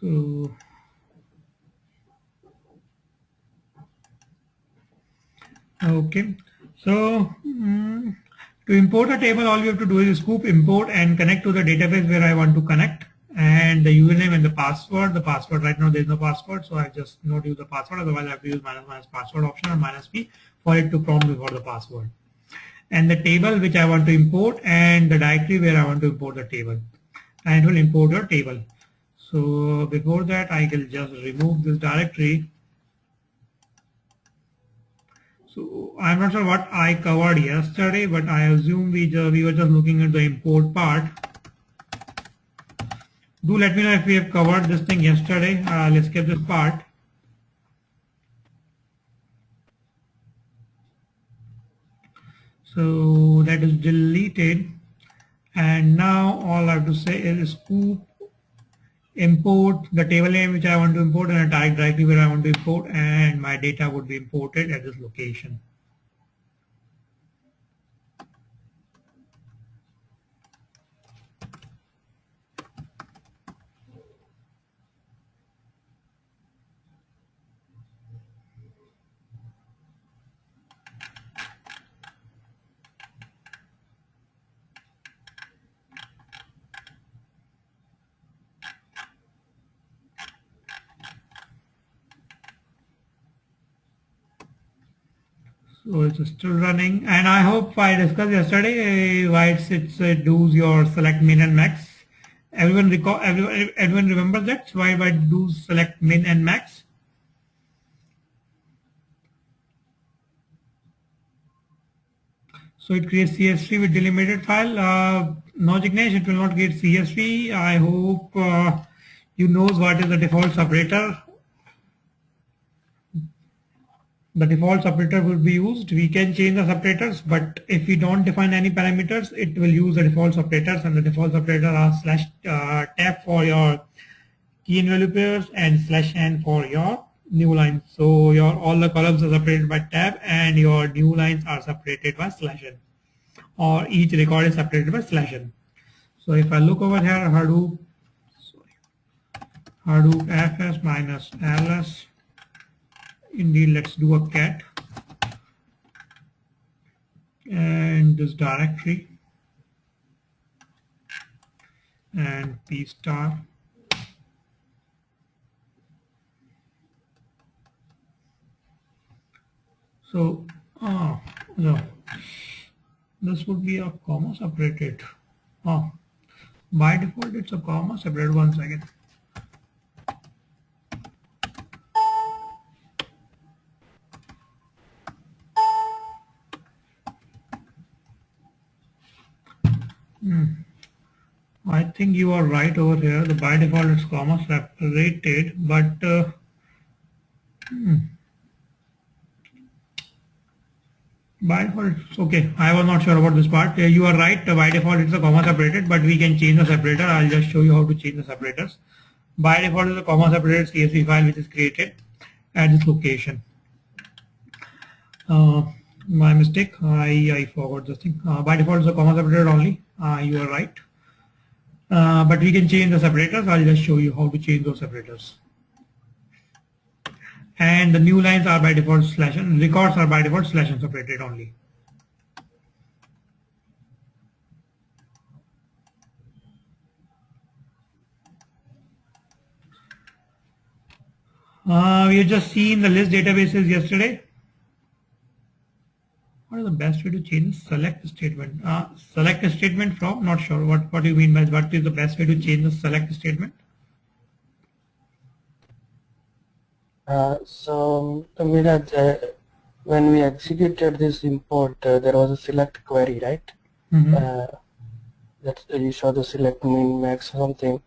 So, okay. So, to import a table, all you have to do is scoop import and connect to the database where I want to connect, and the username and the password. The password right now there is no password, so I just not use the password. Otherwise, I have to use minus minus password option or minus p for it to prompt me for the password. And the table which I want to import and the directory where I want to import the table, and it will import your table. So before that, I will just remove this directory. So I'm not sure what I covered yesterday, but I assume we were just looking at the import part. Do let me know if we have covered this thing yesterday. Let's skip this part. So that is deleted. And now all I have to say is scoop import the table name which I want to import and a tag directory where I want to import, and my data would be imported at this location. So it's still running, and I hope I discussed yesterday why it does your select min and max. Everyone remembers that why it does select min and max. So it creates CSV with delimited file. No, Jignesh, it will not create CSV. I hope you knows what is the default separator. The default separator will be used. We can change the separators, but if we don't define any parameters, it will use the default separators, and the default separator are slash tab for your key and value pairs and slash n for your new lines. So your all the columns are separated by tab and your new lines are separated by slash n, or each record is separated by slash n. So if I look over here, Hadoop fs minus ls. Indeed, let's do a cat and this directory and p star. So, no, this would be a comma separated. By default, it's a comma separated. 1 second. I think you are right over here. The by default it's comma separated, but by default it's okay. I was not sure about this part. You are right. By default it's a comma separated, but we can change the separator. I'll just show you how to change the separators. By default is a comma separated CSV file which is created at this location. My mistake. I forgot this thing. By default it's a comma separated only. You are right. But we can change the separators. I'll just show you how to change those separators. And the new lines are by default slash n, records are by default slash n separated only. We have just seen the list databases yesterday. What is the best way to change select statement? Select a statement from, not sure. What do you mean by what is the best way to change the select statement? So Miraj, when we executed this import, there was a select query, right? That you saw the select min max something.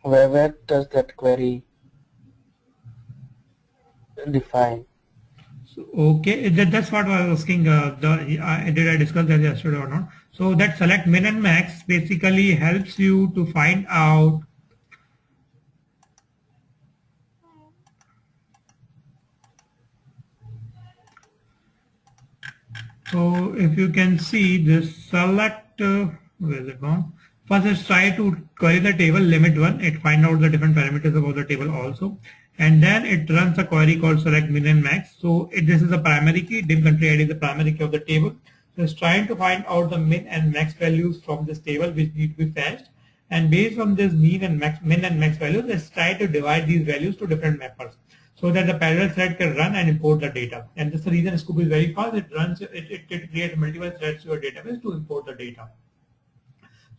Where does that query define? So, okay, that's what I was asking. Did I discuss that yesterday or not? So that select min and max basically helps you to find out So if you can see this select, where is it gone? First, let's try to query the table limit 1. It find out the different parameters about the table also. And then it runs a query called select min and max. So this is the primary key. Dim country ID is the primary key of the table. So it's trying to find out the min and max values from this table which need to be fetched. And based on this min and max values, let's try to divide these values to different mappers so that the parallel thread can run and import the data. And this is the reason Scoop is very fast. It creates multiple threads to your database to import the data.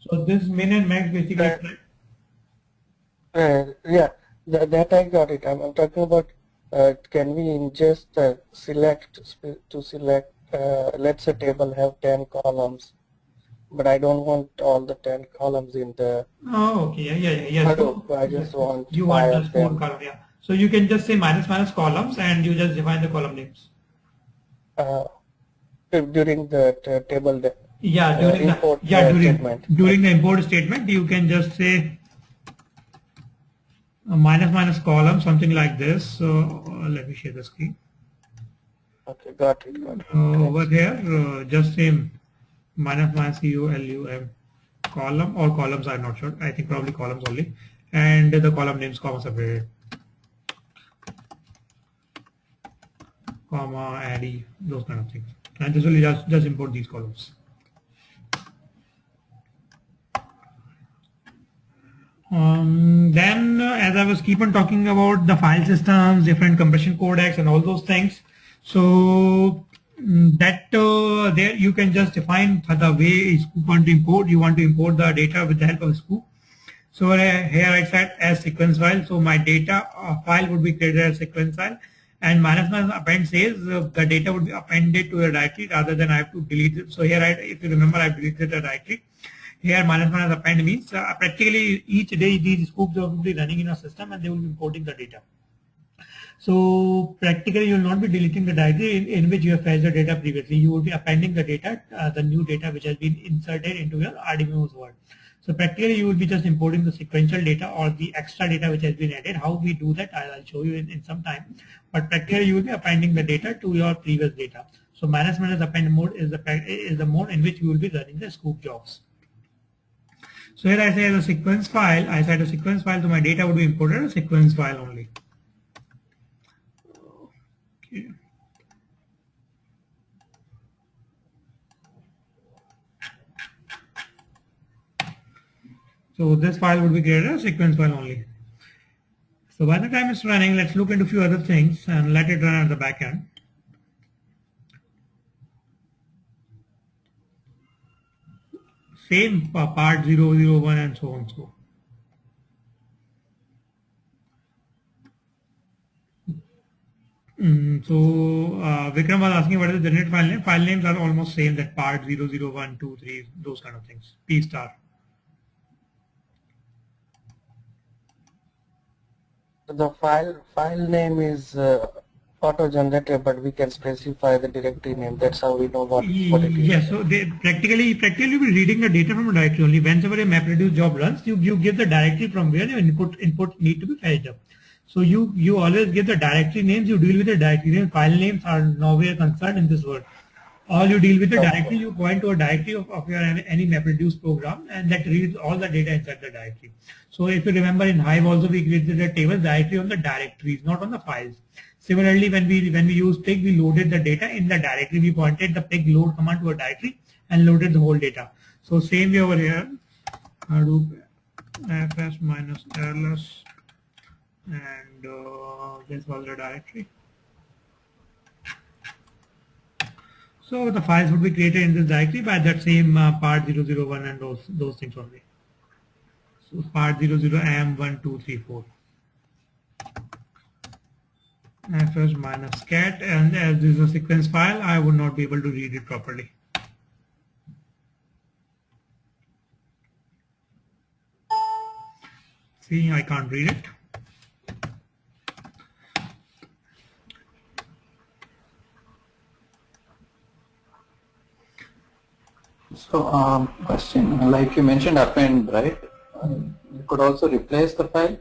So this min and max basically. Yeah, that I got it. I'm talking about can we ingest select to select, let's say table have 10 columns, but I don't want all the 10 columns in the Oh, okay, yeah. Hadoop. I just want you 5 want of just 4 them. columns, yeah. So you can just say minus columns and you just define the column names. During the table. Yeah, during import statement. During the import statement, you can just say minus column, something like this. So let me share the screen. Okay, got it. Over here, just say minus colum column or columns. I'm not sure. I think probably columns only, and the column names comma separated, comma add those kind of things. And this will just import these columns. Then as I was keep on talking about the file systems, different compression codecs and all those things. So that there you can just define the way Scoop want to import. You want to import the data with the help of Scoop. So here I said as sequence file. So my data file would be created as sequence file, and minus append says the data would be appended to the directory rather than I have to delete it. So here if you remember, I deleted the directory. Here minus append means practically each day these scoops will be running in a system and they will be importing the data. So practically you will not be deleting the directory in which you have fetched the data previously. You will be appending the data, the new data which has been inserted into your RDBMS world. So practically you will be just importing the sequential data or the extra data which has been added. How we do that I'll show you in some time. But practically you will be appending the data to your previous data. So minus append mode is the mode in which you will be running the scoop jobs. So here I say as a sequence file, so my data would be imported as a sequence file only. Okay. So this file would be created as a sequence file only. So by the time it's running, let's look into a few other things and let it run at the back end. Same part 001 and so on. So Vikram was asking what is the generate file name. File names are almost same, that part 001, 2, 3, those kind of things. P star. The file name is auto-generated, but we can specify the directory name. That's how we know what it is. Yes, so they practically you'll be reading the data from a directory only. Whenever a MapReduce job runs, you give the directory from where your input need to be fetched up. So you always give the directory names. You deal with the directory names. File names are nowhere concerned in this world. All you deal with the directory. You point to a directory of your any MapReduce program, and that reads all the data inside the directory. So if you remember in Hive also we created a table directory on the directories, not on the files. Similarly, when we use pig, we loaded the data in the directory. We pointed the pig load command to a directory and loaded the whole data. So same way over here, Hadoop fs minus ls, and this was the directory. So the files would be created in this directory by that same part 001 and those things only. So part 00 am1234. fs minus cat, and as this is a sequence file, I would not be able to read it properly. See, I can't read it. So, question, like you mentioned append, right? You could also replace the file?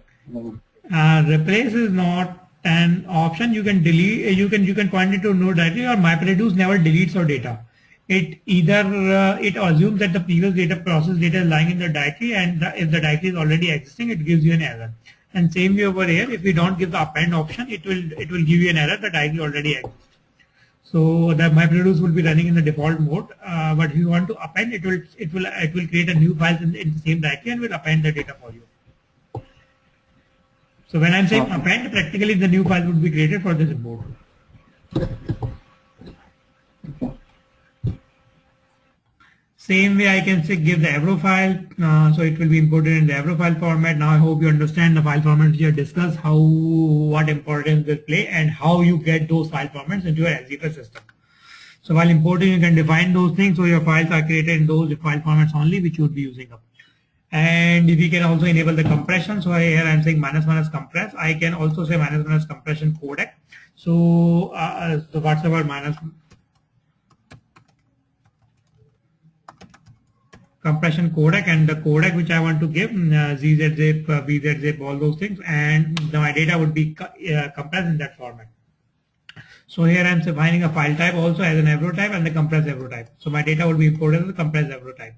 Replace is not an option. You can delete, you can point it to no directory, or MapReduce never deletes your data. it either it assumes that the previous data process data is lying in the directory, and if the directory is already existing, it gives you an error. And same way over here, if we don't give the append option, it will give you an error. The directory already exists. So the MapReduce will be running in the default mode, but if you want to append, it will create a new file in the same directory and will append the data for you. So when I'm saying append, practically the new file would be created for this import. Same way I can say give the Avro file, so it will be imported in the Avro file format. Now I hope you understand the file formats we have discussed, what importance they play and how you get those file formats into your SDK system. So while importing, you can define those things, so your files are created in those file formats only, which you would be using up. And we can also enable the compression. So here I'm saying minus compress. I can also say minus compression codec. So, whatever minus compression codec, and the codec which I want to give, ZZzip, VZzip, all those things, and my data would be compressed in that format. So here I'm defining a file type also as an Avro type and the compressed Avro type. So my data would be imported as a compressed Avro type.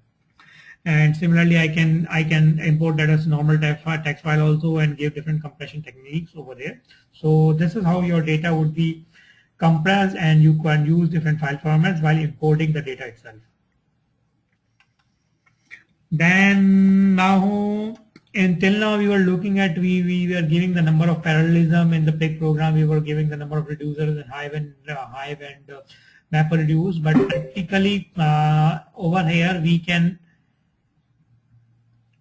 And similarly, I can import that as normal text file also and give different compression techniques over there. So this is how your data would be compressed, and you can use different file formats while importing the data itself. Then now, until now we were looking at, we were giving the number of parallelism in the pig program. We were giving the number of reducers and Hive and MapReduce, but practically over here we can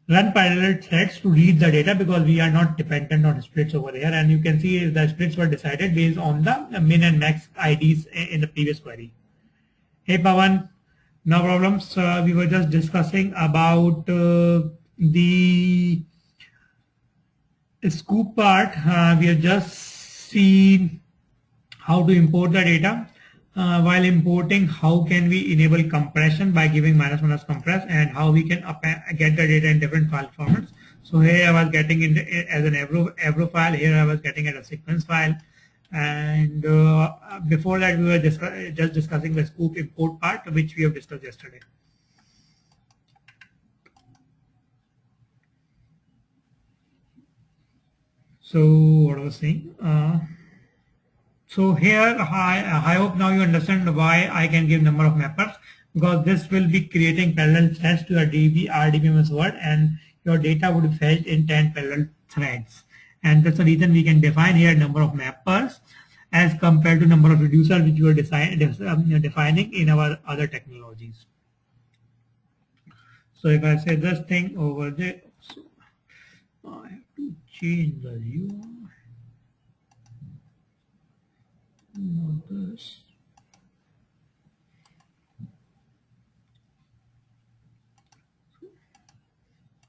run parallel threads to read the data, because we are not dependent on splits over here. And you can see the splits were decided based on the min and max IDs in the previous query. Hey Pawan, no problems. We were just discussing about the scoop part. We have just seen how to import the data. While importing, how can we enable compression by giving minus compress, and how we can get the data in different file formats. So here I was getting it as an Avro file. Here I was getting it as a sequence file. And before that, we were just discussing the scoop import part, which we have discussed yesterday. So what I was saying. So here, I hope now you understand why I can give number of mappers, because this will be creating parallel threads to your RDBMS word, and your data would be fetched in 10 parallel threads. And that's the reason we can define here number of mappers as compared to number of reducers, which we are defining in our other technologies. So if I say this thing over there, so I have to change the UI. Not this.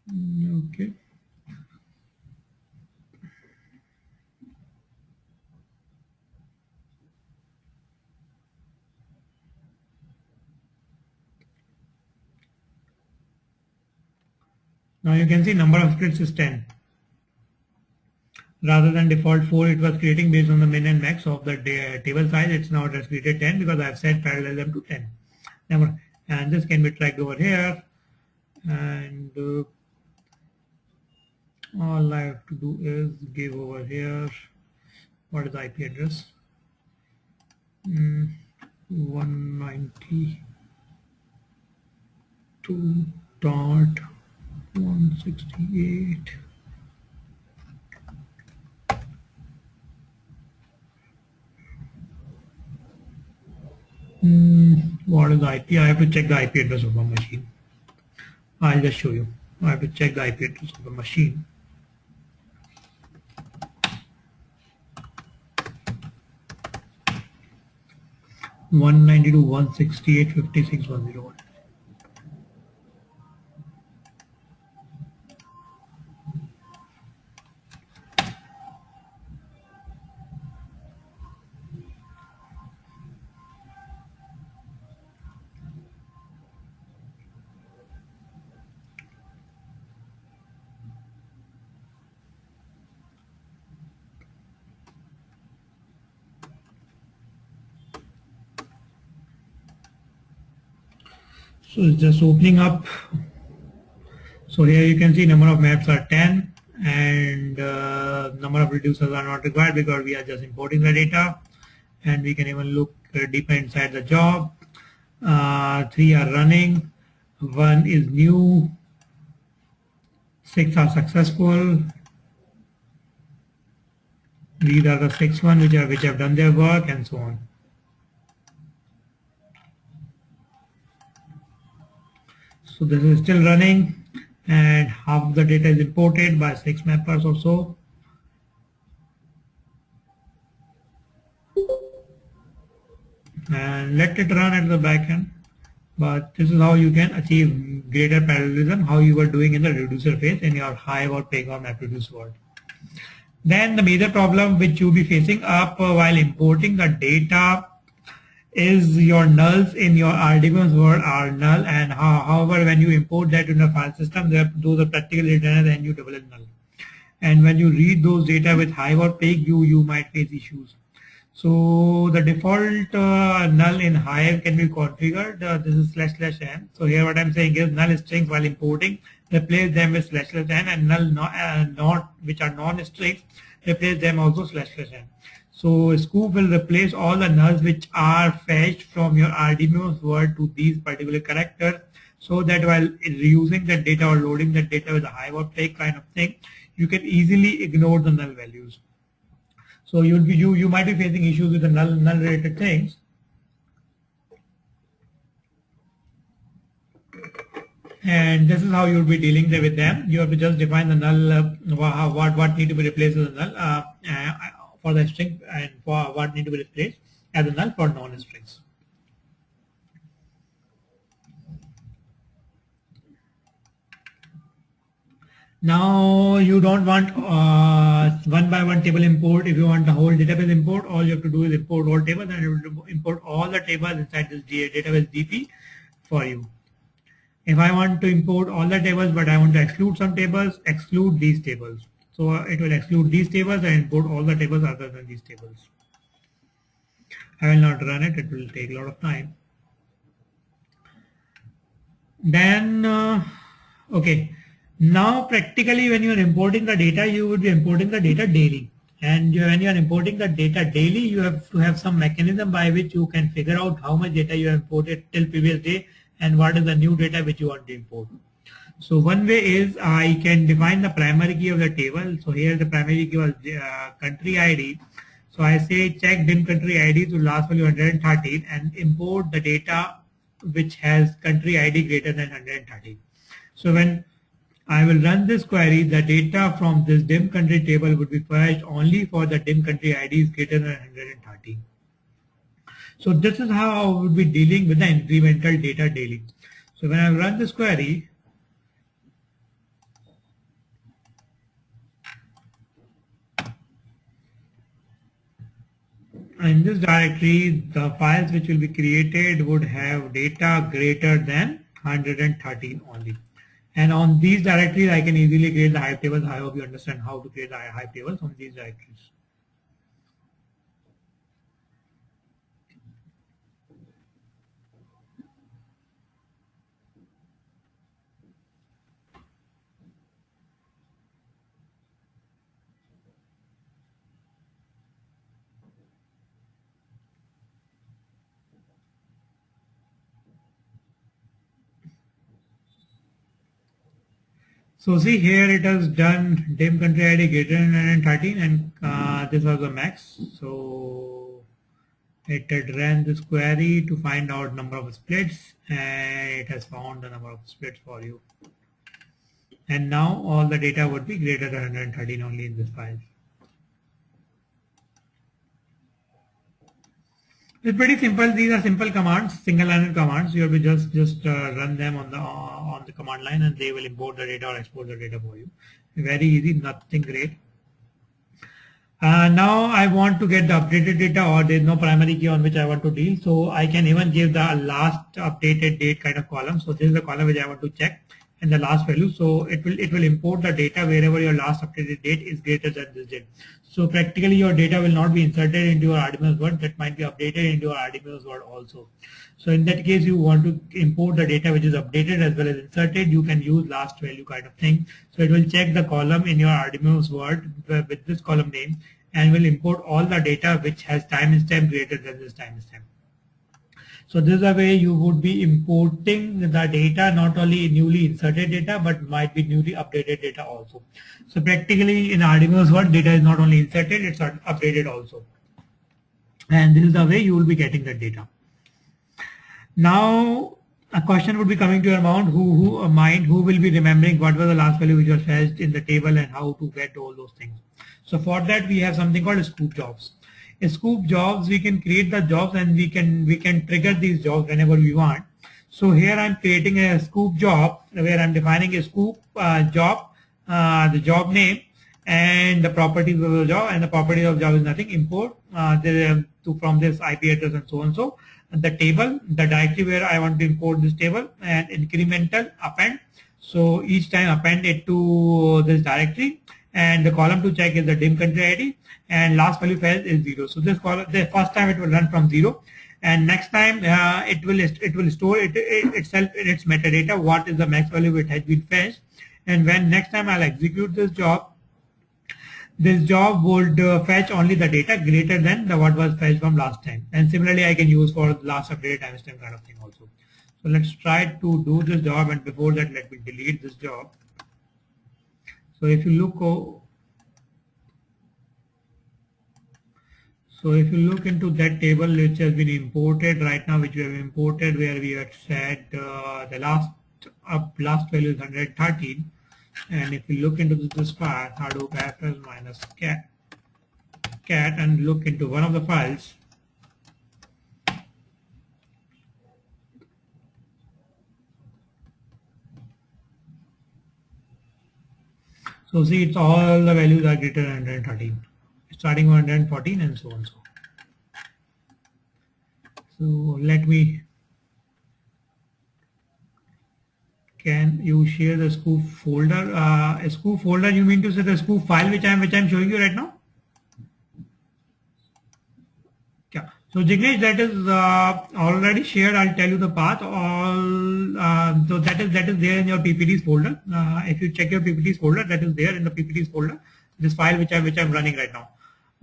Okay. Now you can see number of splits is 10. Rather than default 4, it was creating based on the min and max of the table size. It's now just created 10 because I've set parallelism to 10. And this can be tracked over here. And all I have to do is give over here, what is the IP address? 192.168. What is the IP? I have to check the IP address of my machine. I'll just show you. I have to check the IP address of the machine. One 192.168.56.101. So it's just opening up. So here you can see number of maps are 10 and number of reducers are not required because we are just importing the data, and we can even look deeper inside the job. 3 are running, 1 is new, 6 are successful. These are the 6 ones which have done their work, and so on. So this is still running, and half the data is imported by 6 mappers or so. And let it run at the back end. But this is how you can achieve greater parallelism, how you were doing in the reducer phase in your Hive or Pega or MapReduce world. Then the major problem which you'll be facing up while importing the data is your nulls in your RDBMS world are null, and however when you import that in a file system, those are practically written as NU double null. And when you read those data with Hive or Peg, you might face issues. So the default null in Hive can be configured. This is /n. So here what I'm saying is null strings while importing, replace them with /n, and null not which are non-strings, replace them also /n. So Scoop will replace all the nulls which are fetched from your RDBMS word to these particular characters, so that while reusing the data or loading the data with a Hive or Peg kind of thing, you can easily ignore the null values. So you might be facing issues with the null related things. And this is how you'll be dealing with them. You have to just define the null, what need to be replaced with the null for the string, and for what need to be replaced as a null for non-strings. Now you don't want one by one table import. If you want the whole database import, all you have to do is import all tables, and you will import all the tables inside this database DP for you. If I want to import all the tables but I want to exclude some tables, exclude these tables. So it will exclude these tables and import all the tables other than these tables. I will not run it, it will take a lot of time. Then, okay. Now practically when you are importing the data, you would be importing the data daily. And when you are importing the data daily, you have to have some mechanism by which you can figure out how much data you have imported till previous day and what is the new data which you want to import. So one way is I can define the primary key of the table. So here the primary key was country ID. So I say check dim country ID to last value 113 and import the data which has country ID greater than 113. So when I will run this query, the data from this dim country table would be fetched only for the dim country IDs greater than 113. So this is how I would be dealing with the incremental data daily. So when I run this query, in this directory, the files which will be created would have data greater than 113 only. And on these directories, I can easily create the Hive tables. I hope you understand how to create the Hive tables on these directories. So see here it has done dim country ID greater than 113 and this was the max. So it had ran this query to find out number of splits and it has found the number of splits for you. And now all the data would be greater than 113 only in this file. It's pretty simple. These are simple commands, single-line commands. You have to just run them on the command line, and they will import the data or export the data for you. Very easy, nothing great. Now I want to get the updated data, or there is no primary key on which I want to deal. So I can even give the last updated date kind of column. So this is the column which I want to check. and the last value. So it will import the data wherever your last updated date is greater than this date. So practically your data will not be inserted into your RDMS word, that might be updated into your RDMS word also. So in that case, you want to import the data which is updated as well as inserted, you can use last value kind of thing. So it will check the column in your RDMS word with this column name and will import all the data which has timestamp greater than this timestamp. So this is a way you would be importing the data, not only newly inserted data, but might be newly updated data also. So practically in RDMS word, data is not only inserted, it's updated also. And this is the way you will be getting the data. Now, a question would be coming to your mind, who will be remembering what was the last value which was fetched in the table and how to get all those things. So for that, we have something called scoop jobs. In scoop jobs, we can create the jobs and we can trigger these jobs whenever we want. So here I'm creating a scoop job where I'm defining a scoop job, the job name, and the properties of the job. And the properties of job is nothing, import from this IP address and so on. So the table, the directory where I want to import this table, and incremental append. So each time append it to this directory, and the column to check is the dim country ID, and last value fetched is 0. So this column, the first time it will run from 0, and next time it will store itself in its metadata what is the max value which has been fetched, and when next time I'll execute this job would fetch only the data greater than what was fetched from last time. And similarly, I can use for last updated timestamp kind of thing also. So let's try to do this job, and before that, let me delete this job. So if you look, into that table which has been imported right now, which we have imported, where we had said the last value is 113. And if we look into this file, Hadoop fs minus cat, and look into one of the files, so see, it's all the values are greater than 113, starting 114 and so on. So let me. Can you share the scoop folder? A scoop folder, you mean to say the scoop file which I'm showing you right now? Yeah. So Jignesh, that is already shared. I'll tell you the path. So that is there in your PPTs folder. If you check your PPTs folder, that is there in the PPTs folder. This file which I'm running right now.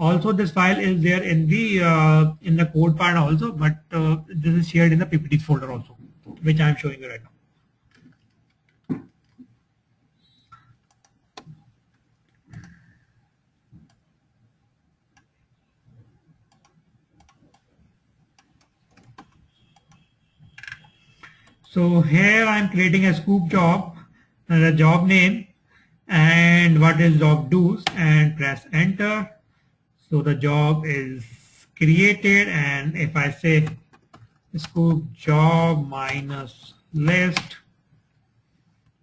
Also, this file is there in the code part also, but this is shared in the PPTs folder also, which I'm showing you right now. So here I'm creating a scoop job, the job name, and what is job do's, and press enter. So the job is created, and if I say scoop job minus list,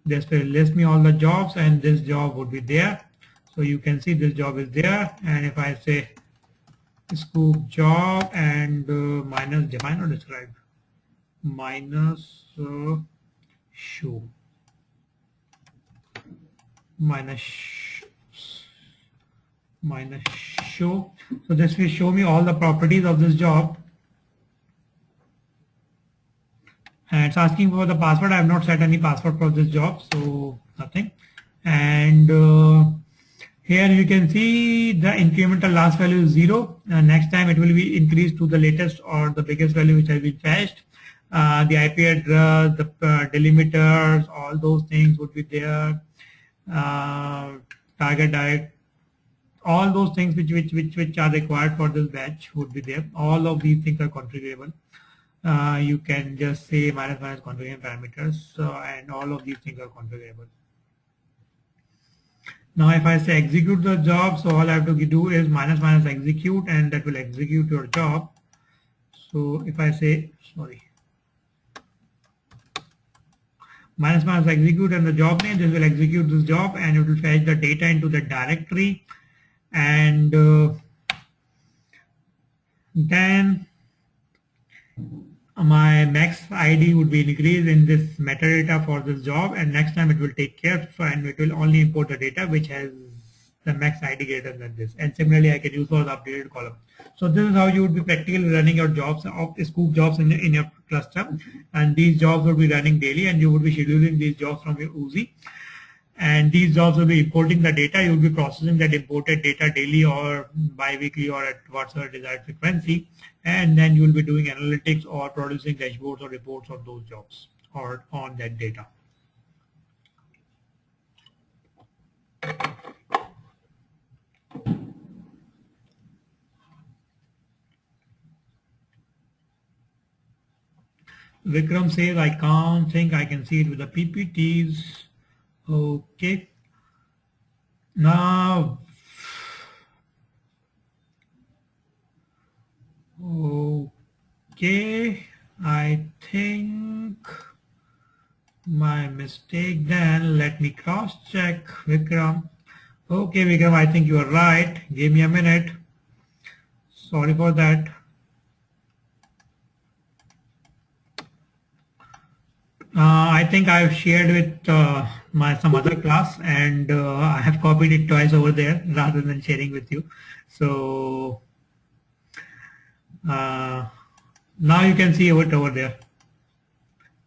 this will list me all the jobs, and this job would be there. So you can see this job is there, and if I say scoop job and minus define or describe, minus show, minus show. So this will show me all the properties of this job, and it's asking for the password. I have not set any password for this job, so nothing. And here you can see the incremental last value is 0. Next time it will be increased to the latest or the biggest value which has been fetched. The IP address, the delimiters, all those things would be there. Target direct, all those things which are required for this batch would be there. All of these things are configurable. You can just say minus configuring parameters, and all of these things are configurable. Now if I say execute the job, so all I have to do is minus execute, and that will execute your job. So if I say, sorry, minus execute and the job name, this will execute this job, and it will fetch the data into the directory, and then my max ID would be increased in this metadata for this job, and next time it will take care, and it will only import the data which has the max ID greater than this. And similarly, I can use for the updated column. So this is how you would be practically running your jobs of scoop jobs in your cluster, and these jobs will be running daily, and you would be scheduling these jobs from your UZI. And these jobs will be importing the data. You will be processing that imported data daily or bi-weekly or at whatsoever desired frequency. And then you will be doing analytics or producing dashboards or reports on those jobs or on that data. Vikram says, I can't think I can see it with the PPTs. Okay. Now, okay, I think my mistake then. Let me cross check Vikram. Okay, Vikram, I think you are right. Give me a minute. Sorry for that. I think I've shared with some other class, and I have copied it twice over there rather than sharing with you. So now you can see it over there.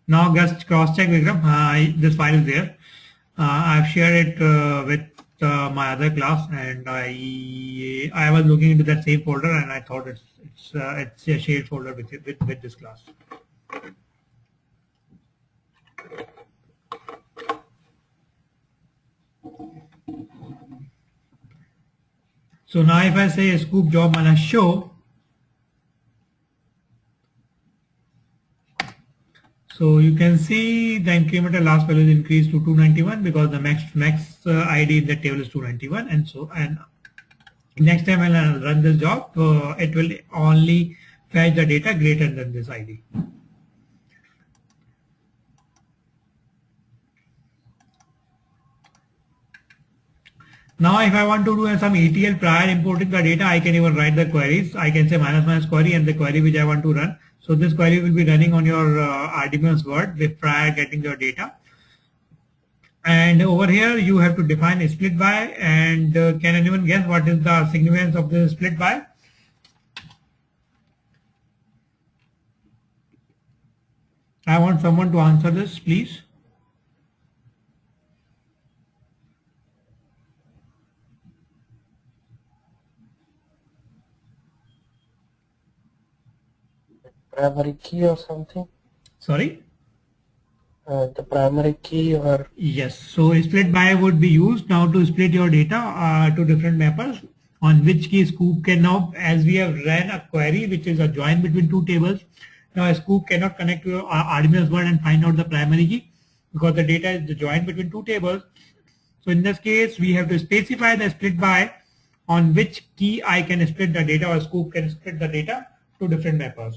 Now just cross check, Vikram. This file is there. I've shared it with my other class, and I was looking into that same folder, and I thought it's a shared folder with this class. So now if I say scoop job minus show, so you can see the incremental last value is increased to 291 because the max ID in the table is 291, and next time when I run this job, it will only fetch the data greater than this ID. Now if I want to do some ETL prior importing the data, I can even write the queries. I can say minus query and the query which I want to run. So this query will be running on your RDBMS word with prior getting your data. And over here you have to define a split by, and can anyone guess what is the significance of the split by? I want someone to answer this, please. Primary key or something? Sorry? The primary key or... Yes, so split by would be used now to split your data to different mappers, on which key scoop can now, as we have ran a query which is a join between two tables, now a scoop cannot connect to your RDBMS word and find out the primary key because the data is joined between two tables. So in this case, we have to specify the split by on which key I can split the data or scoop can split the data to different mappers.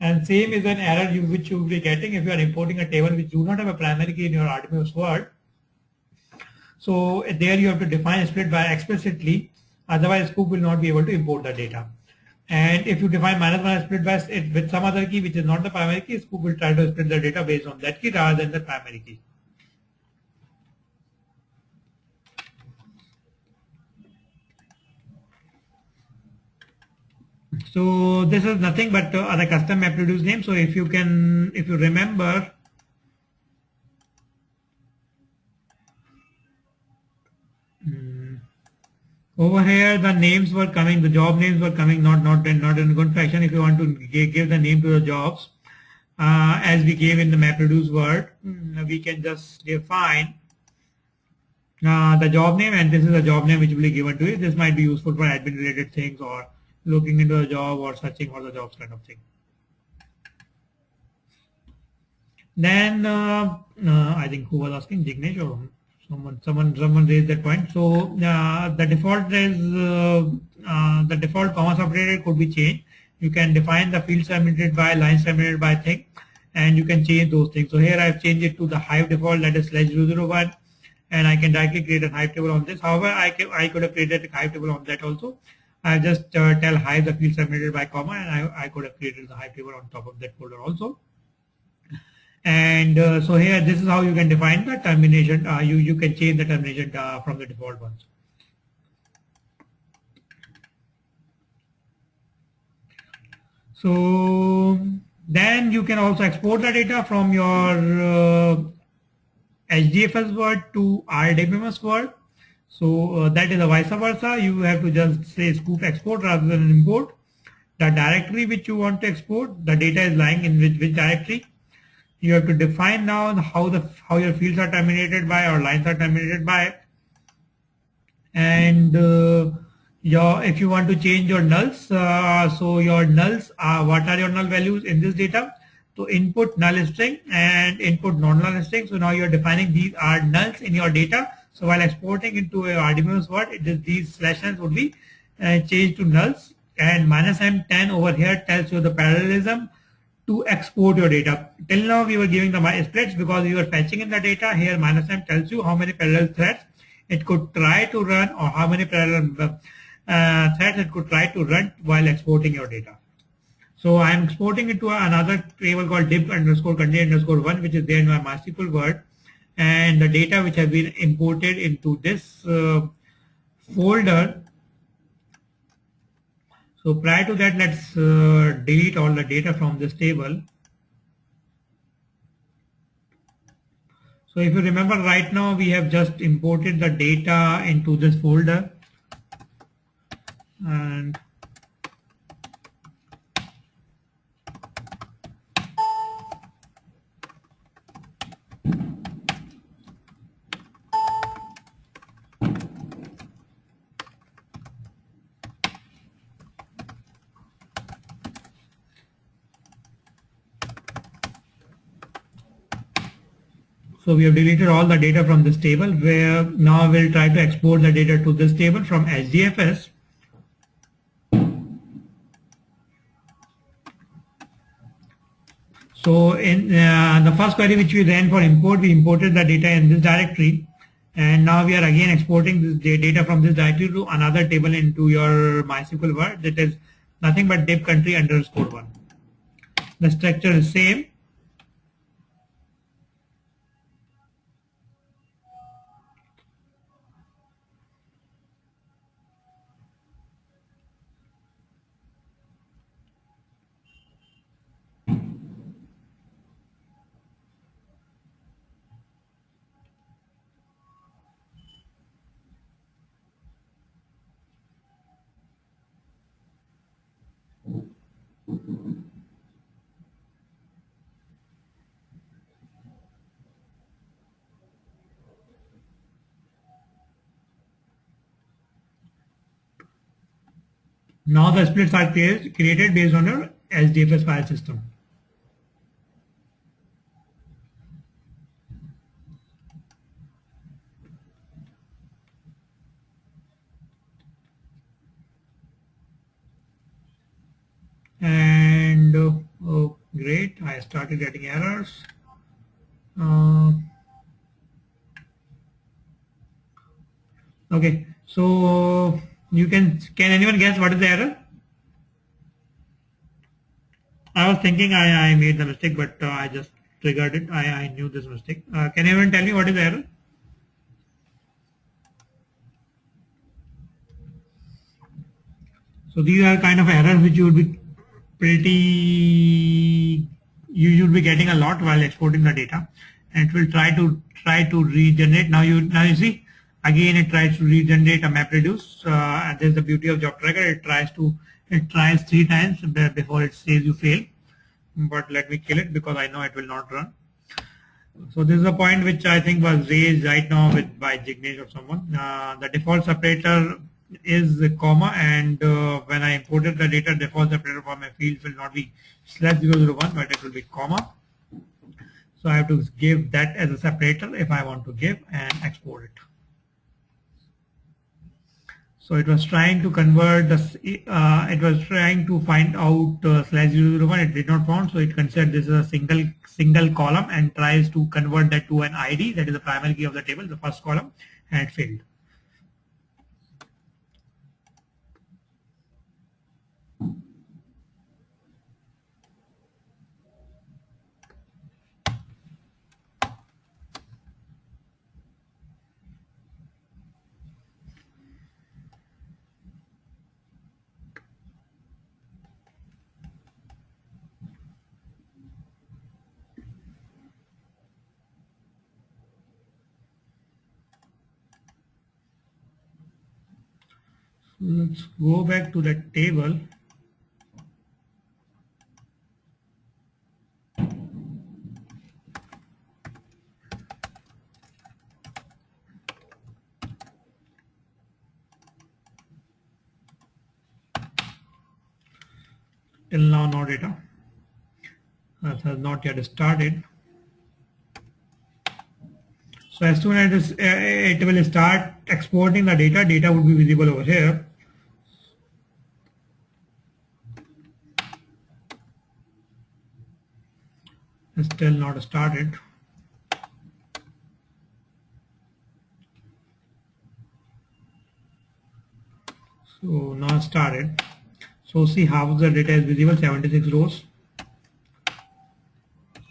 And same is an error which you will be getting if you are importing a table which do not have a primary key in your RDBMS word. So there you have to define a split by explicitly, otherwise scoop will not be able to import the data. And if you define -1 split by with some other key which is not the primary key, scoop will try to split the data based on that key rather than the primary key. So this is nothing but the custom MapReduce name. So if you remember, over here the names were coming, the job names were coming not in good fashion. If you want to give the name to the jobs, as we gave in the MapReduce word, we can just define the job name, and this is a job name which will be given to it. This might be useful for admin related things or looking into a job or searching for the jobs kind of thing. Then I think who was asking, Jignesh or someone raised that point. So the default is the default comma separated could be changed. You can define the field submitted by, lines submitted by thing, and you can change those things. So here I've changed it to the Hive default, that is /001, and I can directly create a Hive table on this. However, I could have created a Hive table on that also. I just tell hive the field separated by comma, and I could have created the hive table on top of that folder also. And so here, this is how you can define the termination. You can change the termination from the default ones. So then you can also export the data from your HDFS word to RDBMS word. So that is a vice versa. You have to just say scoop export rather than import. The directory which you want to export, the data is lying in which directory. You have to define now how your fields are terminated by or lines are terminated by, and if you want to change your nulls, so your nulls are, what are your null values in this data? So input null string and input non-null string. So now you're defining these are nulls in your data. So while exporting into a RDBMS word, these slash n's would be changed to nulls, and -m10 over here tells you the parallelism to export your data. Till now we were giving the splits because we were fetching in the data. Here -m tells you how many parallel threads it could try to run, or how many parallel threads it could try to run while exporting your data. So I am exporting it to another table called div_contain_1, which is there in my MySQL word, and the data which has been imported into this folder. So prior to that, let's delete all the data from this table. So if you remember, right now we have just imported the data into this folder, and so we have deleted all the data from this table, where now we'll try to export the data to this table from HDFS. So in the first query which we ran for import, we imported the data in this directory, and now we are again exporting this data from this directory to another table into your MySQL word, that is nothing but div country_1. The structure is same. Now the splits are created based on your HDFS file system. And oh, great, I started getting errors. Okay, so can anyone guess what is the error? I was thinking I made the mistake, but I just triggered it. I knew this mistake. Can anyone tell me what is the error? So these are kind of errors which you would be you should be getting a lot while exporting the data, and it will try to regenerate. Now you see again it tries to regenerate a MapReduce. And this is the beauty of job tracker. It tries 3 times before it says you fail. But let me kill it because I know it will not run. So this is a point which I think was raised right now by Jignesh or someone. The default separator is a comma, and when I imported the data, default separator for my fields will not be /001, but it will be comma. So I have to give that as a separator if I want to give and export it. So it was trying to convert it was trying to find out /001. It did not found, so it considered this is a single column and tries to convert that to an ID, that is the primary key of the table, the first column, and it failed. Let's go back to the table. Till now, no data. That has not yet started. So as soon as it will start exporting the data, data would be visible over here. It's still not started. So now started. So see half the data is visible, 76 rows.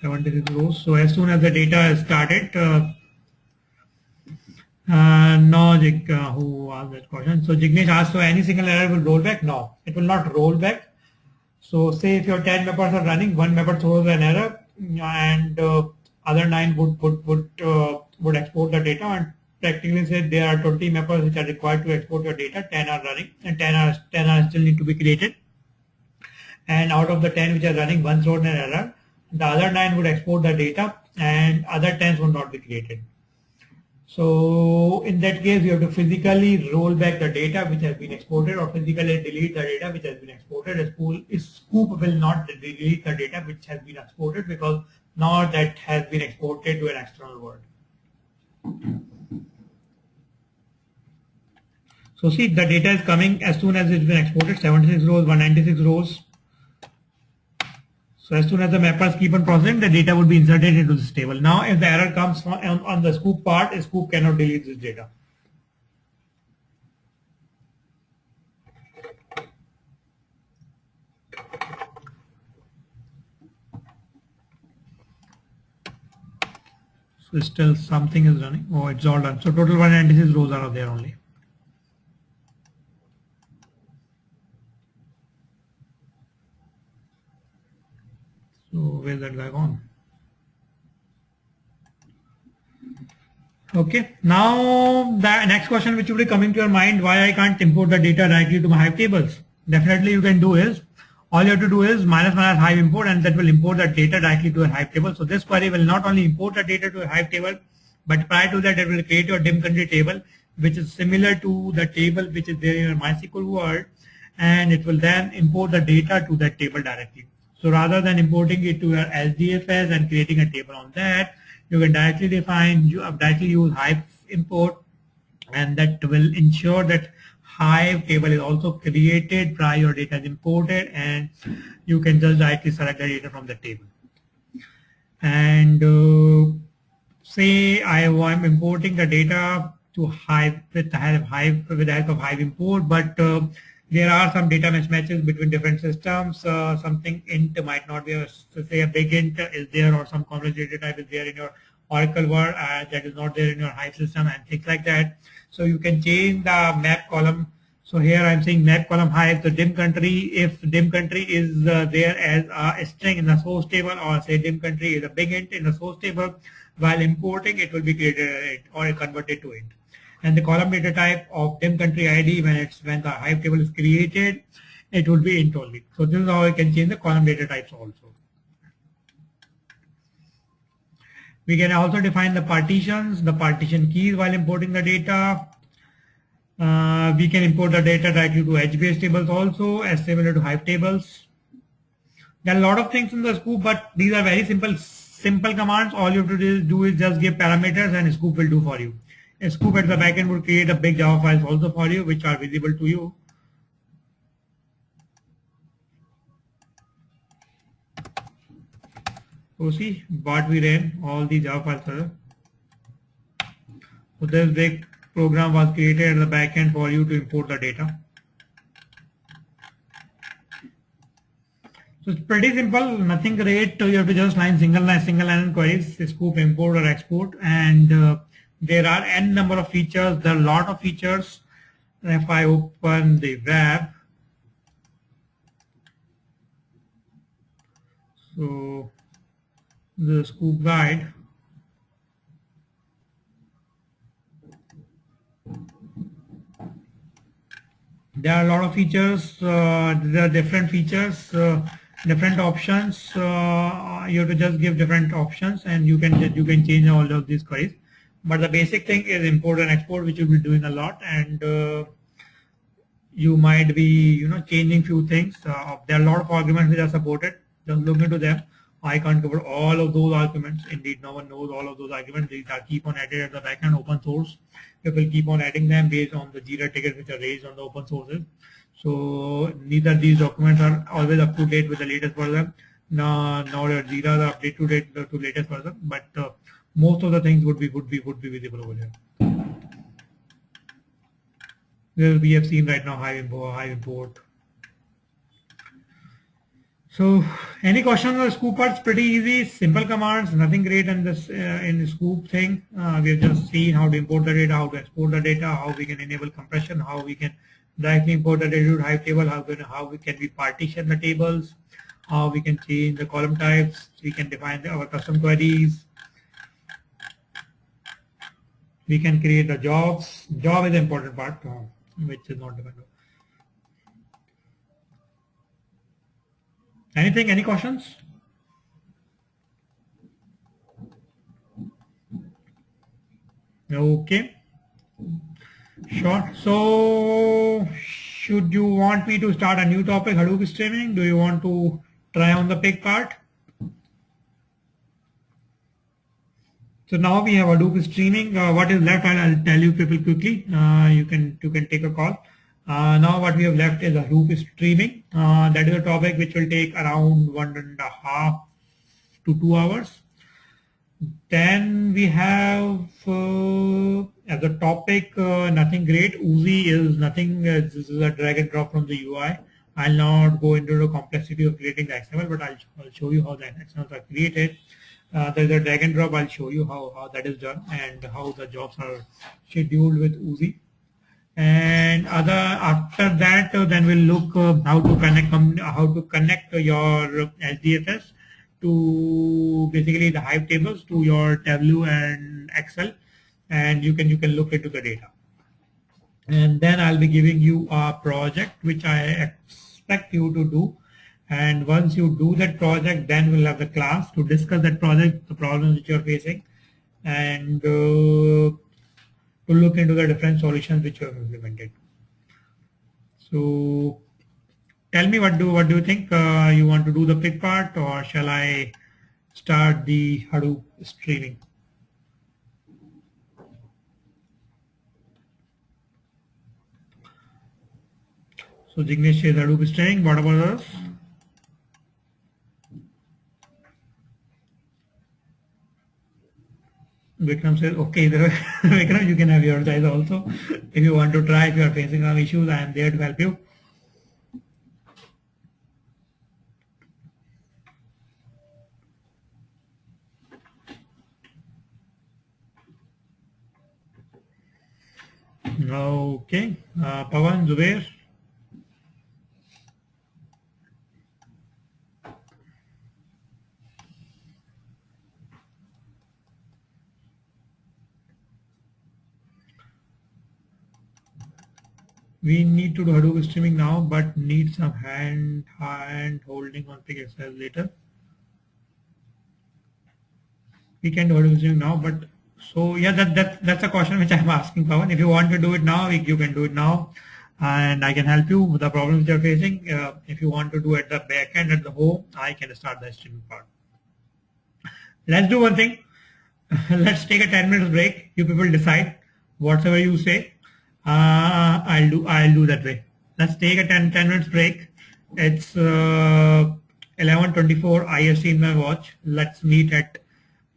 76 rows. So as soon as the data is started, no, who asked that question? So Jignesh asked, so any single error will roll back? No, it will not roll back. So say if your 10 mappers are running, one mapper throws an error, and other 9 would export the data, and practically say there are 20 mappers which are required to export your data, 10 are running, and 10 are still need to be created. And out of the 10 which are running, one throws an error, the other 9 would export the data, and other 10 would not be created. So in that case, you have to physically roll back the data which has been exported, or physically delete the data which has been exported. A scoop will not delete the data which has been exported, because now that has been exported to an external world. So see, the data is coming as soon as it's been exported, 76 rows, 196 rows. So as soon as the mappers keep on processing, the data would be inserted into this table. Now if the error comes on the scoop part, a scoop cannot delete this data. So still something is running. Oh, it's all done. So total 196 rows are there only. So where's that guy gone? Okay. Now the next question which will be coming to your mind, why I can't import the data directly to my Hive tables? Definitely you can do is, all you have to do is minus Hive import, and that will import the data directly to a Hive table. So this query will not only import the data to a Hive table, but prior to that it will create your dim country table, which is similar to the table which is there in your MySQL world, and it will then import the data to that table directly. So rather than importing it to your SDFS and creating a table on that, you can directly directly use Hive import, and that will ensure that Hive table is also created prior your data is imported, and you can just directly select the data from the table. And say I am importing the data to Hive with the help of Hive import, but there are some data mismatches between different systems. Something int might not be, say a big int is there, or some complex data type is there in your Oracle world that is not there in your Hive system, and things like that. So you can change the map column. So here I'm saying map column Hive, the dim country, if dim country is there as a string in the source table, or say dim country is a big int in the source table, while importing it will be created or converted to int. And the column data type of dim country ID, when the Hive table is created, it will be int only. So this is how I can change the column data types also. We can also define the partitions, the partition keys while importing the data. We can import the data directly to H-based tables also, as similar to Hive tables. There are a lot of things in the scoop, but these are very simple commands. All you have to do is just give parameters, and scoop will do for you. A scoop at the backend will create a big Java files also for you, which are visible to you. So see what we ran, all these Java files are. So this big program was created at the backend for you to import the data. So it's pretty simple, nothing great. You have to just single line queries, scoop, import or export, and there are n number of features. There are a lot of features. If I open the web, so the scoop guide. There are a lot of features. There are different features, different options. You have to just give different options, and you can change all of these queries. But the basic thing is import and export, which you'll be doing a lot, and you might be changing few things. There are a lot of arguments which are supported. Just look into them. I can't cover all of those arguments. Indeed, no one knows all of those arguments. These are keep on added at the backend, open source. People keep on adding them based on the Jira tickets which are raised on the open sources. So neither these documents are always up to date with the latest version. Now your Jira are update to date to latest version, but most of the things would be visible over here. Well, we have seen right now high import. So any questions on the scoop part? It's pretty easy, simple commands, nothing great in this in the scoop thing. We have just seen how to import the data, how to export the data, how we can enable compression, how we can directly import the data to Hive table, how we partition the tables, how we can change the column types, we can define our custom queries, we can create the jobs. Job is the important part, which is not dependent. Anything, any questions? Okay, sure. So should you want me to start a new topic, Hadoop streaming? Do you want to try on the pig part? So now we have Hadoop streaming. What is left, I'll tell you people quickly. You can take a call. Now what we have left is Hadoop streaming. That is a topic which will take around 1.5 to 2 hours. Then we have as a topic nothing great. Uzi is nothing. This is a drag and drop from the UI. I'll not go into the complexity of creating the XML, but I'll show you how the XMLs are created. There's a drag and drop. I'll show you how that is done and how the jobs are scheduled with Uzi. And after that, then we'll look how to connect your SDFS to basically the Hive tables to your Tableau and Excel, and you can look into the data. And then I'll be giving you a project which I expect you to do. And once you do that project, then we'll have the class to discuss that project, the problems which you're facing, and to look into the different solutions which you have implemented. So tell me, what do you think? You want to do the pig part, or shall I start the Hadoop streaming? So Jignesh says Hadoop streaming. What about us? Vikram says, okay, Vikram, you can have your choice also. If you want to try, if you are facing some issues, I am there to help you. Okay, Pawan, Zubair. We need to do Hadoop streaming now, but need some hand holding on pig exercise later. We can do Hadoop streaming now, but so yeah, that's a question which I'm asking, Pawan. If you want to do it now, you can do it now, and I can help you with the problems you're facing. If you want to do at the back end, at the home, I can start the streaming part. Let's do one thing. Let's take a 10 minutes break. You people decide whatever you say. I'll do that way. Let's take a 10 minutes break. It's 11:24 IST in my watch. Let's meet at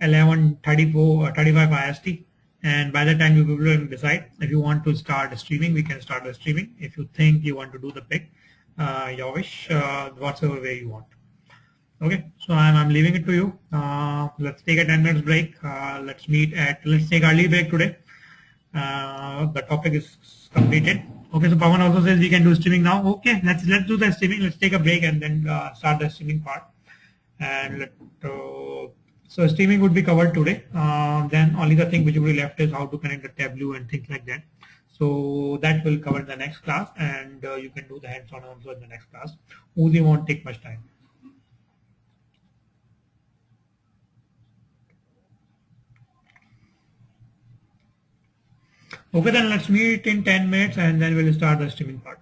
11:35 IST. And by the time you people will decide if you want to start streaming, we can start the streaming. If you think you want to do the pick, your wish, whatever way you want. Okay, so I'm leaving it to you. Let's take a 10 minutes break. Let's take early break today. The topic is completed. Okay, so Pawan also says we can do streaming now. Okay, let's do the streaming. Let's take a break and then start the streaming part. And so streaming would be covered today. Then only the thing which will be left is how to connect the Tableau and things like that. So that will cover in the next class, and you can do the hands-on also in the next class. Uzi won't take much time. Okay, then let's meet in 10 minutes and then we'll start the streaming part.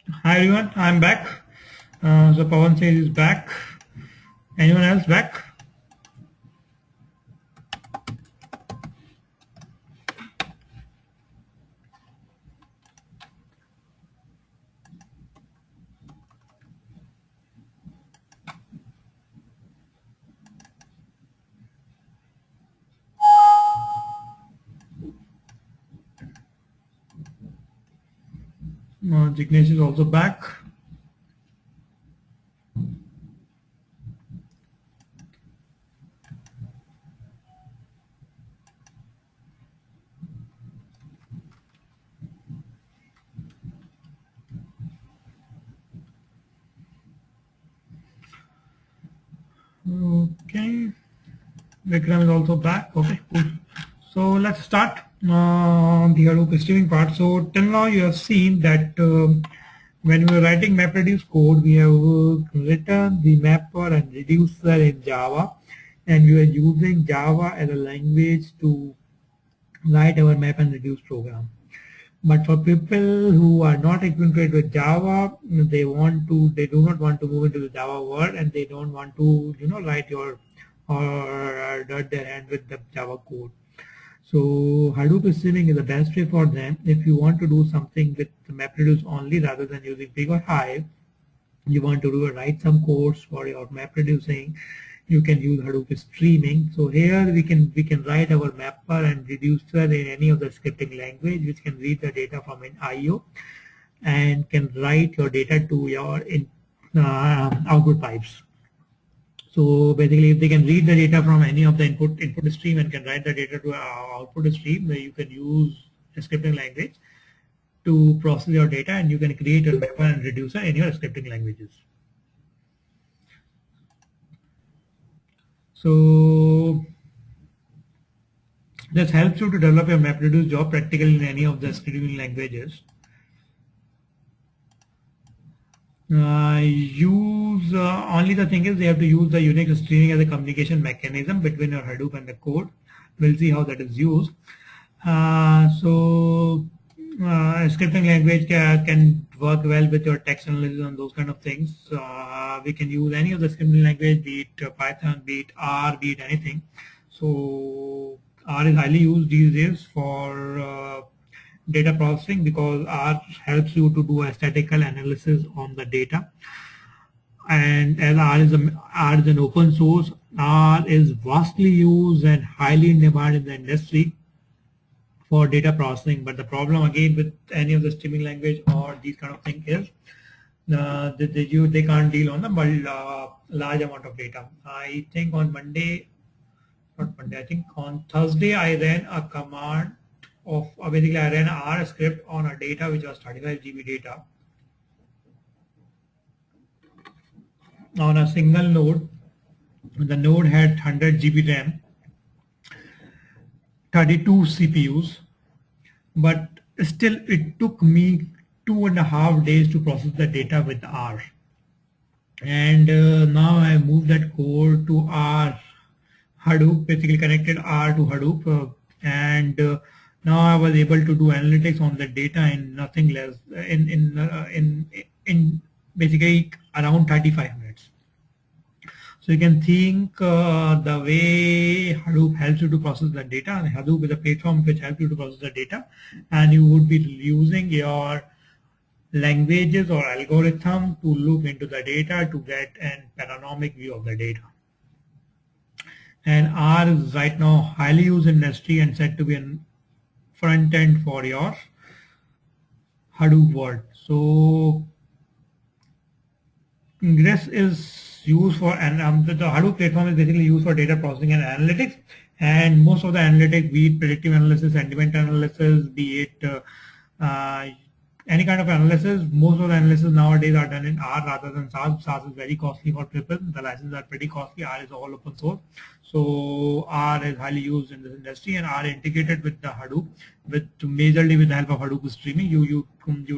Hi everyone, I'm back. So Pawan says he's back. Anyone else back? Jignesh is also back. Okay. Vikram is also back. Okay, cool. So let's start the Hadoop streaming part. So till now you have seen that when we were writing MapReduce code, we have written the mapper and reducer in Java, and we are using Java as a language to write our map and reduce program. But for people who are not acquainted with Java, they do not want to move into the Java world, and they don't want to, write your or dirt their hand with the Java code. So Hadoop streaming is the best way for them. If you want to do something with MapReduce only rather than using Big or Hive, you want to write some codes for your map reducing, you can use Hadoop streaming. So here we can write our mapper and reducer in any of the scripting language, which can read the data from an IO and can write your data to your output pipes. So basically, if they can read the data from any of the input stream and can write the data to our output stream, then you can use a scripting language to process your data, and you can create a mapper and reducer in your scripting languages. So this helps you to develop your MapReduce job practically in any of the scripting languages. Only the thing is they have to use the Unix streaming as a communication mechanism between your Hadoop and the code. We'll see how that is used. A scripting language can work well with your text analysis and those kind of things. We can use any of the scripting language, be it Python, be it R, be it anything. So R is highly used these days for data processing because R helps you to do a statistical analysis on the data. And as R is an open source, R is vastly used and highly in demand in the industry for data processing. But the problem again with any of the streaming language or these kind of thing is they can't deal on the large amount of data. I think on Monday, not Monday, I think on Thursday I ran a command of basically I ran an R script on a data which was 35 GB data on a single node. The node had 100 GB RAM, 32 CPUs, but still it took me 2.5 days to process the data with R. And now I moved that code to R Hadoop, basically connected R to Hadoop, and now I was able to do analytics on the data in nothing less in basically around 35 minutes. So you can think the way Hadoop helps you to process the data, and Hadoop is a platform which helps you to process the data, and you would be using your languages or algorithm to look into the data to get an panoramic view of the data. And R is right now highly used in industry and said to be a front end for your Hadoop world. So this is used for, and the Hadoop platform is basically used for data processing and analytics. And most of the analytics, be it predictive analysis, sentiment analysis, be it any kind of analysis, most of the analysis nowadays are done in R rather than SAS. SAS is very costly for people. The licenses are pretty costly. R is all open source. So R is highly used in this industry, and R integrated with the Hadoop, majorly with the help of Hadoop streaming. You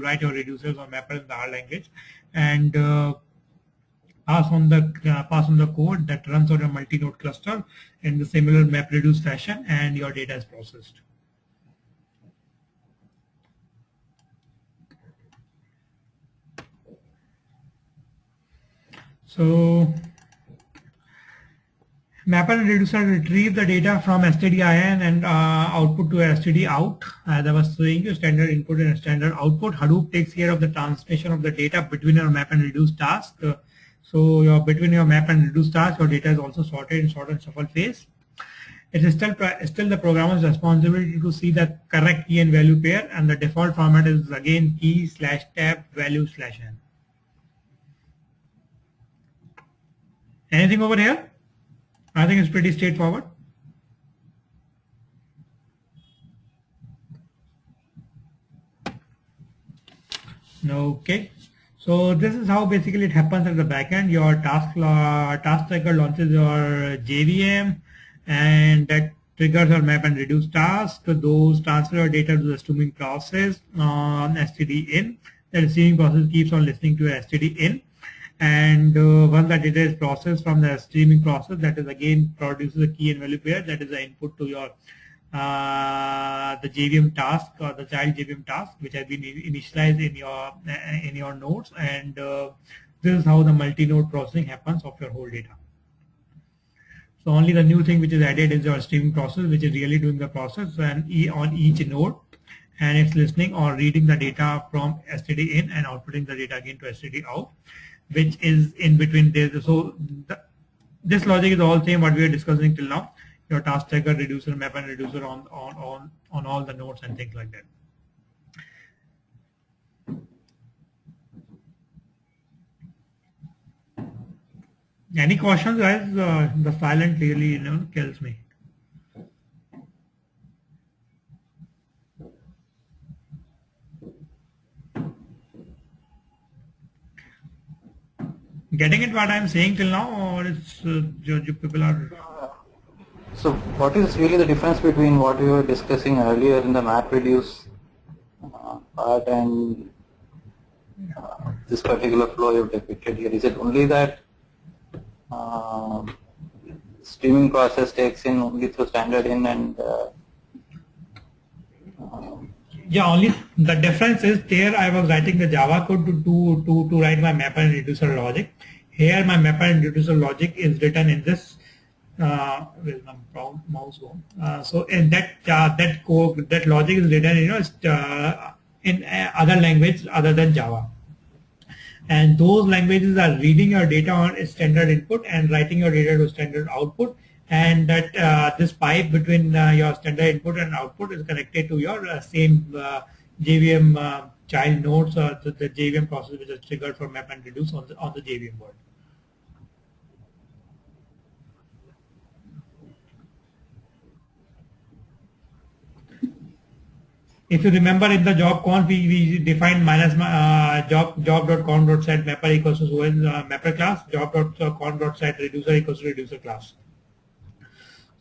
write your reducers or mappers in the R language, and pass on the code that runs on a multi-node cluster in the similar MapReduce fashion, and your data is processed. So mapper and reducer retrieve the data from stdin and output to std out. As I was saying, you standard input and standard output. Hadoop takes care of the transmission of the data between your map and reduce task. So between your map and reduce task, your data is also sorted in sort and shuffle phase. It is still the programmer's responsibility to see the correct key and value pair, and the default format is again key/tab value/n. Anything over here? I think it's pretty straightforward. Okay. So this is how basically it happens at the backend. Your task tracker launches your JVM, and that triggers your map and reduce task. Those transfer your data to the streaming process on std in. The receiving process keeps on listening to std in, and once the data is processed from the streaming process, that is again produces a key and value pair. That is the input to your the JVM task or the child JVM task, which has been initialized in your nodes, and this is how the multi-node processing happens of your whole data. So only the new thing which is added is your streaming process, which is really doing the process and on each node, and it's listening or reading the data from std in and outputting the data again to std out, which is in between this. So this logic is all same what we are discussing till now. Your task tracker, reducer, map and reducer on all the nodes and things like that. Any questions, guys? The silent really kills me. Getting it what I'm saying till now, or it's people are. So what is really the difference between what we were discussing earlier in the map reduce part and this particular flow you've depicted here? Is it only that streaming process takes in only through standard in and yeah, only the difference is there I was writing the Java code to write my mapper and reducer logic. Here my mapper and reducer logic is written in this where's my mouse go? So in that code, that logic is written in other language other than Java, and those languages are reading your data on standard input and writing your data to standard output, and that this pipe between your standard input and output is connected to your same JVM child nodes or the JVM process which is triggered for map and reduce on the JVM board. If you remember in the job conf, we defined minus job.conf.set mapper equals to mapper class, job.conf.set reducer equals to reducer class.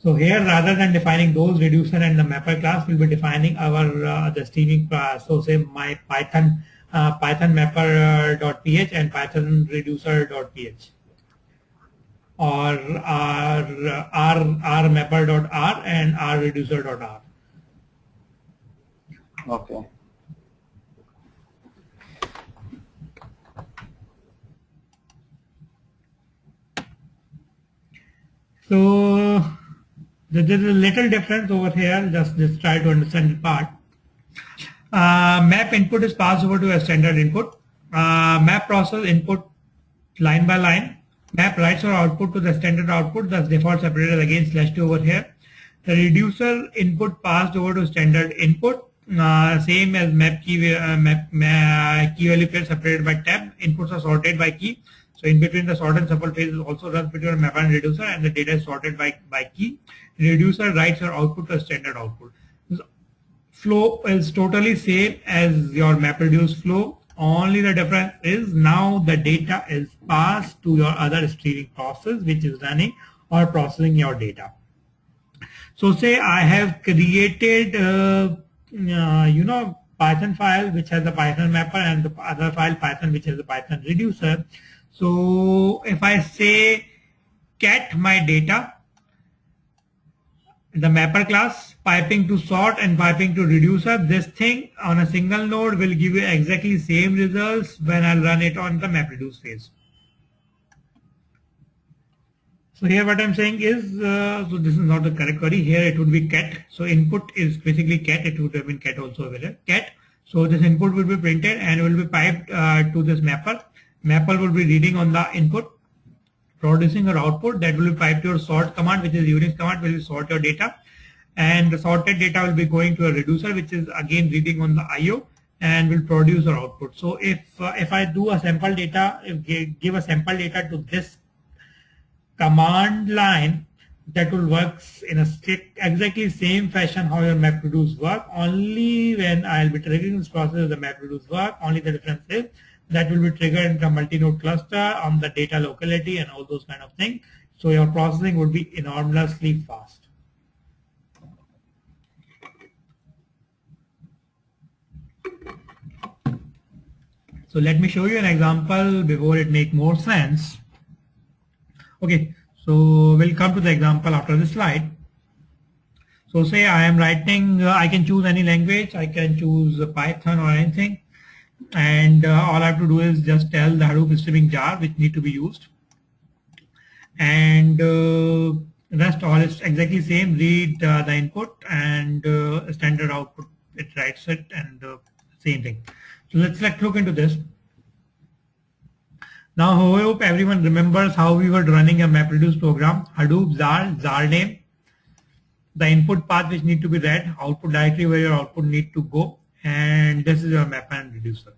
So here, rather than defining those reducer and the mapper class, we'll be defining our the streaming class. So say my Python mapper.ph and Python reducer.ph, or r mapper.r and r reducer.r. okay. So there is a little difference over here. Just try to understand the part. Map input is passed over to a standard input. Map process input line by line. Map writes or output to the standard output. Thus default separated again /2 over here. The reducer input passed over to standard input. Same as map key value pair separated by tab. Inputs are sorted by key. So in between the sort and shuffle phase also runs between mapper and reducer, and the data is sorted by key. Reducer writes your output to a standard output. This flow is totally same as your map reduce flow. Only the difference is now the data is passed to your other streaming process which is running or processing your data. So say I have created Python file which has a Python mapper and the other file Python which has a Python reducer. So if I say cat my data, the mapper class piping to sort and piping to reducer, this thing on a single node will give you exactly same results when I run it on the map reduce phase. So here what I'm saying is, so this is not the correct query. Here it would be cat. So input is basically cat. It would have been cat also over there. Cat. So this input will be printed and will be piped to this mapper. Mapper will be reading on the input, producing your output. That will be piped to your sort command, which is Unix command, will sort your data. And the sorted data will be going to a reducer, which is again reading on the IO and will produce your output. So if I do a sample data, give a sample data to this command line, that will work in a exactly same fashion how your MapReduce work. Only when I'll be triggering this process, the MapReduce work. Only the difference is that will be triggered into a multi-node cluster on the data locality and all those kind of things. So your processing would be enormously fast. So let me show you an example before it make more sense. Okay, so we'll come to the example after this slide. So say I am writing, I can choose any language, I can choose Python or anything, and all I have to do is just tell the Hadoop streaming jar which need to be used, and rest all is exactly same. Read the input and standard output, it writes it, and same thing. So let's look into this. Now, I hope everyone remembers how we were running a MapReduce program. Hadoop, jar name, the input path which need to be read, output directory where your output need to go, and this is your mapper and reducer.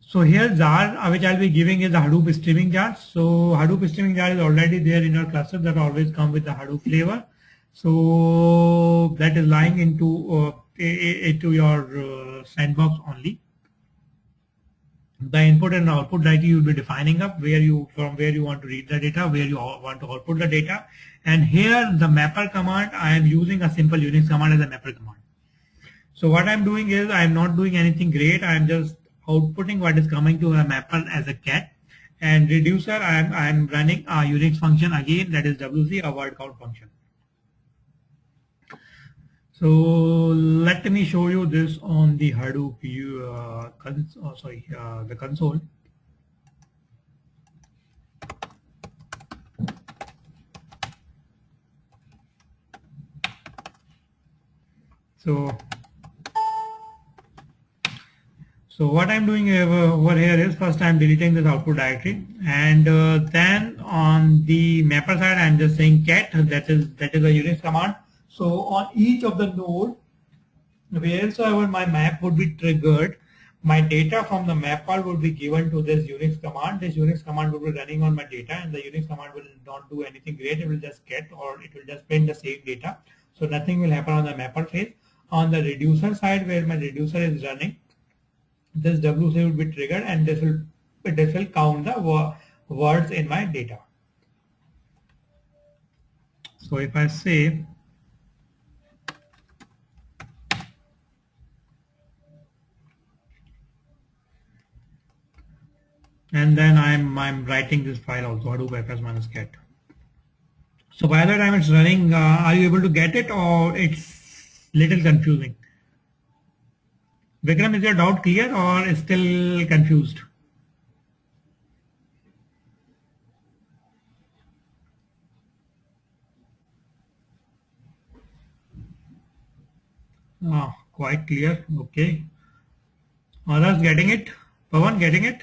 So here jar which I'll be giving is the Hadoop streaming jar. So Hadoop streaming jar is already there in your cluster, that always come with the Hadoop flavor. So that is lying into your sandbox only. The input and output directory you will be defining up from where you want to read the data, where you want to output the data. And here the mapper command, I am using a simple Unix command as a mapper command. So what I'm doing is I'm not doing anything great. I'm just outputting what is coming to a mapper as a cat. And reducer, I'm running a Unix function again, that is WC, a word count function. So let me show you this on the Hadoop the console. So what I'm doing over here is first I'm deleting this output directory, and then on the mapper side I'm just saying cat, that is a Unix command. So on each of the node, wheresoever my map would be triggered, my data from the mapper will be given to this Unix command. This Unix command will be running on my data, and the Unix command will not do anything great. It will just get, or it will just print the same data. So nothing will happen on the mapper phase. On the reducer side, where my reducer is running, this WC will be triggered, and this will count the words in my data. So if I say and then I'm writing this file also, Hadoop fs-cat. So by the time it's running, are you able to get it, or it's little confusing? Vikram, is your doubt clear or is still confused? Quite clear. Okay. Others getting it? Pawan, getting it?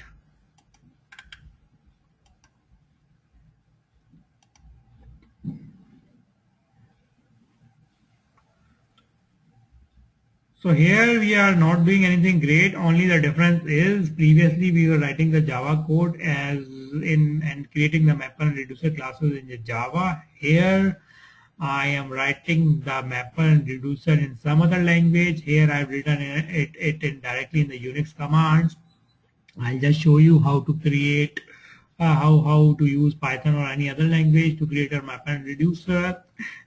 So here we are not doing anything great. Only the difference is previously we were writing the Java code and creating the mapper and reducer classes in the Java. Here I am writing the mapper and reducer in some other language. Here I've written it directly in the Unix commands. I'll just show you how to create how to use Python or any other language to create a mapper and reducer,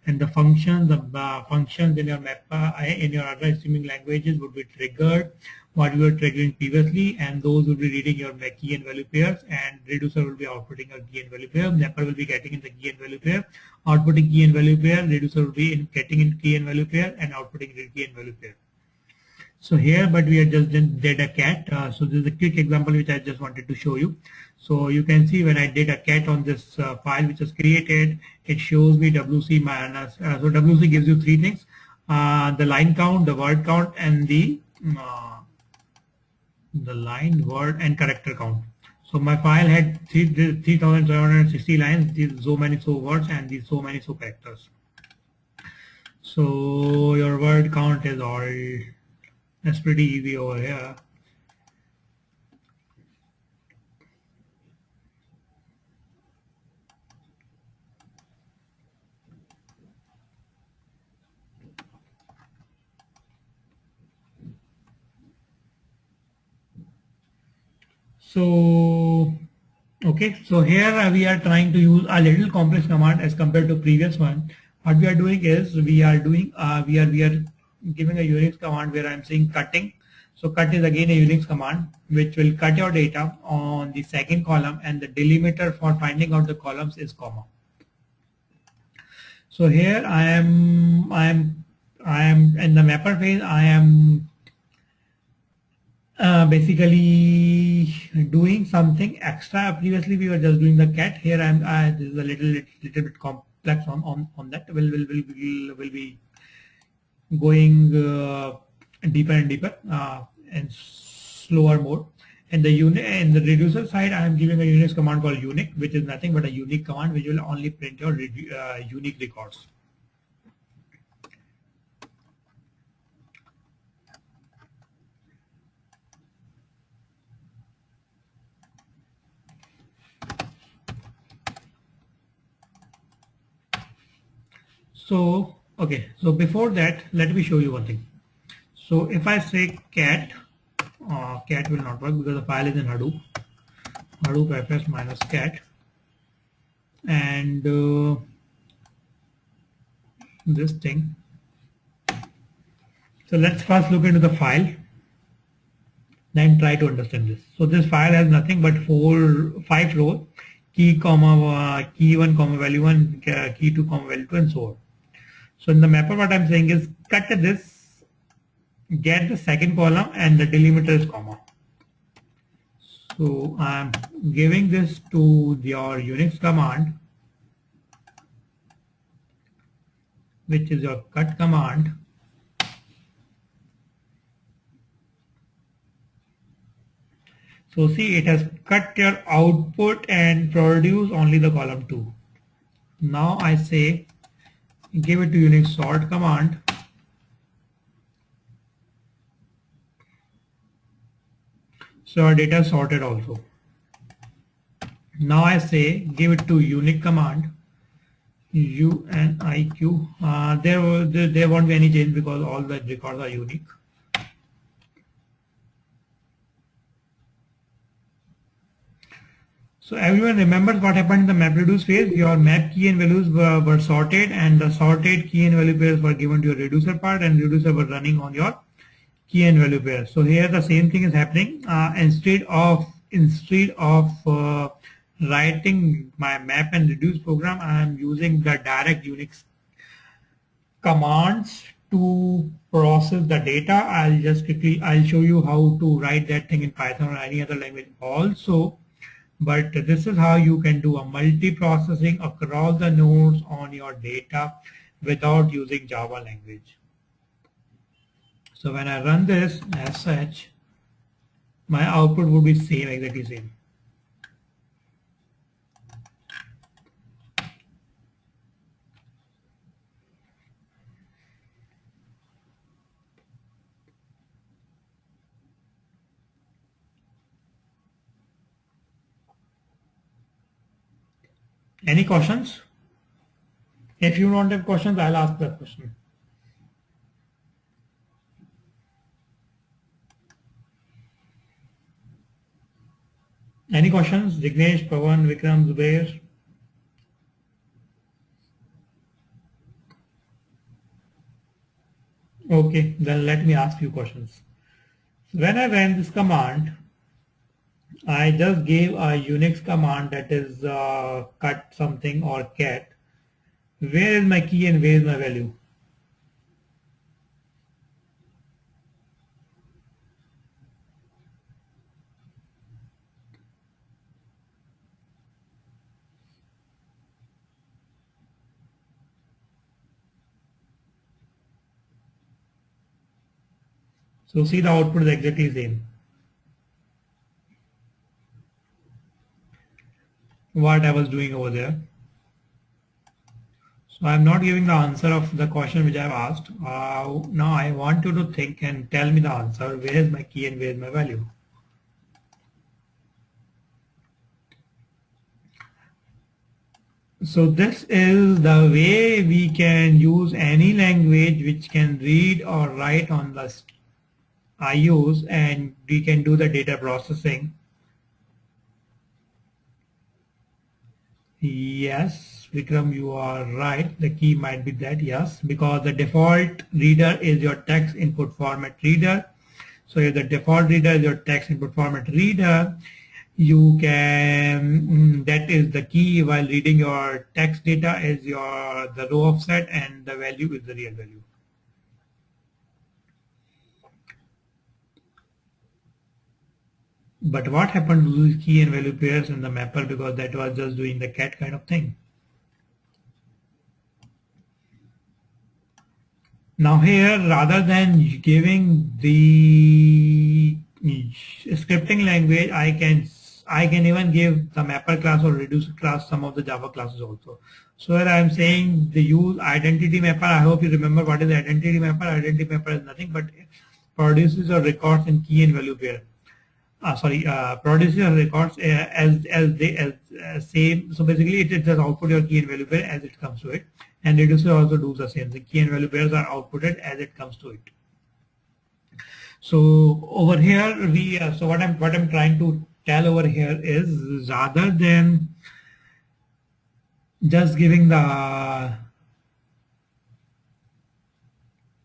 and the functions in your mapper in your other streaming languages would be triggered what you were triggering previously, and those will be reading your key and value pairs, and reducer will be outputting your key and value pair. Mapper will be getting in the key and value pair, outputting key and value pair. Reducer will be getting in key and value pair and outputting the key and value pair. So here, but we are just did a cat. So this is a quick example which I just wanted to show you. So you can see when I did a cat on this file which was created, it shows me WC minus. So WC gives you three things: the line count, the word count, and the line, word, and character count. So my file had 3,760 lines, these so many so words, and these so many so characters. So your word count is all. That's pretty easy over here. So okay, so here we are trying to use a little complex command as compared to previous one. What we are doing is we are giving a Unix command where I'm saying cutting. So cut is again a Unix command which will cut your data on the second column, and the delimiter for finding out the columns is comma. So here I am in the mapper phase. I am basically doing something extra. Previously we were just doing the cat. Here this is a little bit complex on that. Will be going deeper and deeper and slower mode. And the reducer side, I am giving a Unix command called unique, which is nothing but a unique command which will only print your unique records. So okay, so before that, let me show you one thing. So if I say cat, cat will not work because the file is in Hadoop. Hadoop fs minus cat, and this thing. So let's first look into the file, then try to understand this. So this file has nothing but 5 rows: key, comma, key 1, comma, value 1, key 2, comma, value 2, and so on. So in the mapper, what I'm saying is cut this, get the second column, and the delimiter is comma. So I'm giving this to your Unix command, which is your cut command. So see, it has cut your output and produce only the column 2. Now I say give it to Unix sort command. So our data is sorted also. Now I say give it to unique command, uniq. There won't be any change because all the records are unique. So everyone remembers what happened in the MapReduce phase. Your map key and values were sorted, and the sorted key and value pairs were given to your reducer part, and reducer were running on your key and value pair. So here the same thing is happening. Instead of writing my map and reduce program, I am using the direct Unix commands to process the data. I'll show you how to write that thing in Python or any other language also. But this is how you can do a multi-processing across the nodes on your data without using Java language. So when I run this as such, my output would be same, exactly same. Any questions? If you don't have questions, I'll ask the question. Any questions? Jignesh, Pawan, Vikram, Zubair? Okay, then let me ask you questions. When I ran this command, I just gave a Unix command that is cut something or cat. Where is my key and where is my value? So see, the output is exactly same. What I was doing over there. So I'm not giving the answer of the question which I've asked. Now I want you to think and tell me the answer. Where is my key and where is my value? So this is the way we can use any language which can read or write on the IOs, and we can do the data processing. Yes, Vikram, you are right. The key might be that, yes, because the default reader is your text input format reader. So if the default reader is your text input format reader, you can, that is the key while reading your text data is the row offset, and the value is the real value. But what happened to these key and value pairs in the mapper, because that was just doing the cat kind of thing. Now here, rather than giving the scripting language, I can even give the mapper class or reducer class some of the Java classes also. So here I am saying the use identity mapper. I hope you remember what is identity mapper. Identity mapper is nothing but produces or records in key and value pair. Produces or records as same. So basically, it just output your key and value pair as it comes to it, and reducer also does the same. The key and value pairs are outputted as it comes to it. So over here, so what I'm trying to tell over here is, rather than just giving the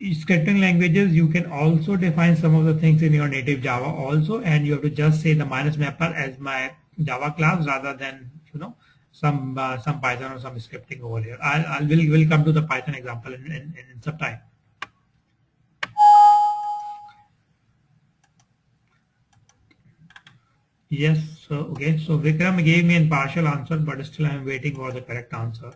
scripting languages, you can also define some of the things in your native Java also, and you have to just say the minus mapper as my Java class rather than some Python or some scripting over here. We'll come to the Python example in some time. Yes. So okay. So Vikram gave me a partial answer, but still I'm waiting for the correct answer.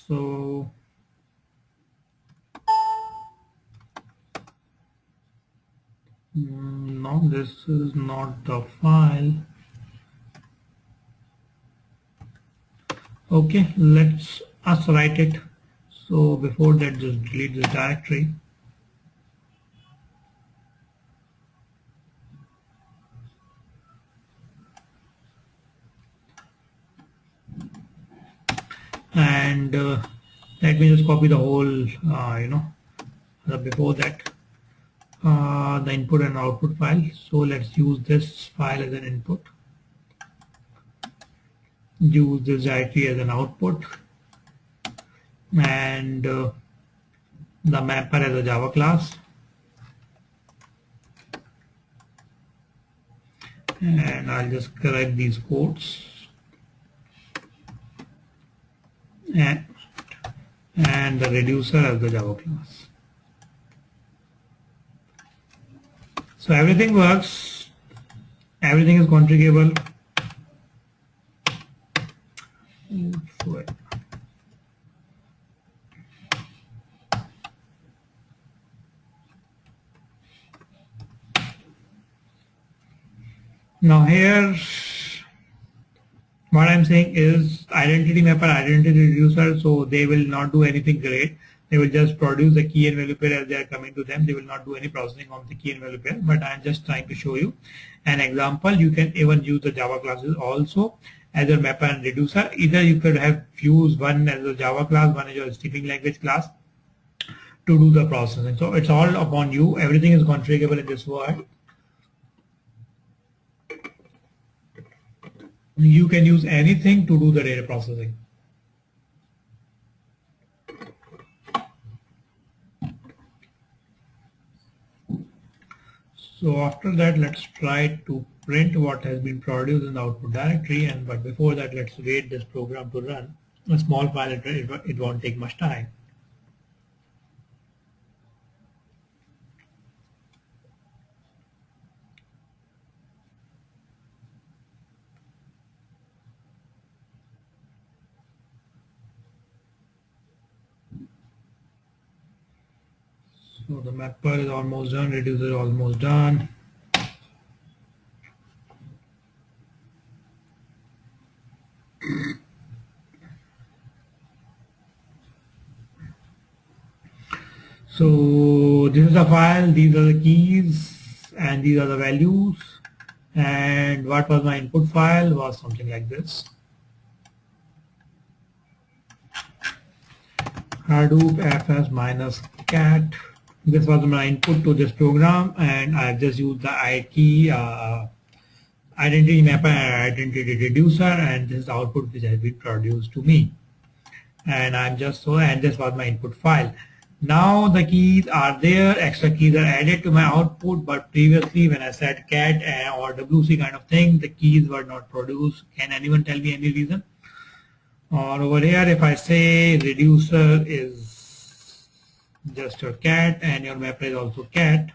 So no, this is not the file. Okay, let's us write it. So before that, just delete this directory. And let me just copy the whole, before that, the input and output file. So let's use this file as an input. Use this directory as an output, and the mapper as a Java class, and I'll just correct these quotes, and the reducer as the Java class. So everything works, everything is configurable. Now here, what I'm saying is identity mapper, identity reducer, so they will not do anything great. They will just produce the key and value pair as they are coming to them. They will not do any processing on the key and value pair, but I'm just trying to show you an example. You can even use the Java classes also as your mapper and reducer. Either you could have used one as a Java class, one as your string language class to do the processing. So it's all upon you. Everything is configurable in this world. You can use anything to do the data processing. So after that, let's try to print what has been produced in the output directory. But before that, let's wait this program to run. A small file, it won't take much time. So the mapper is almost done, reducer is almost done. So this is the file, these are the keys, and these are the values. And what was my input file was something like this. Hadoop fs minus cat. This was my input to this program, and I just used the key identity mapper and identity reducer, and this is the output which has been produced to me. And this was my input file. Now the keys are there, extra keys are added to my output, but previously when I said cat or WC kind of thing, the keys were not produced. Can anyone tell me any reason? Or over here, if I say reducer is just your cat and your mapper is also cat,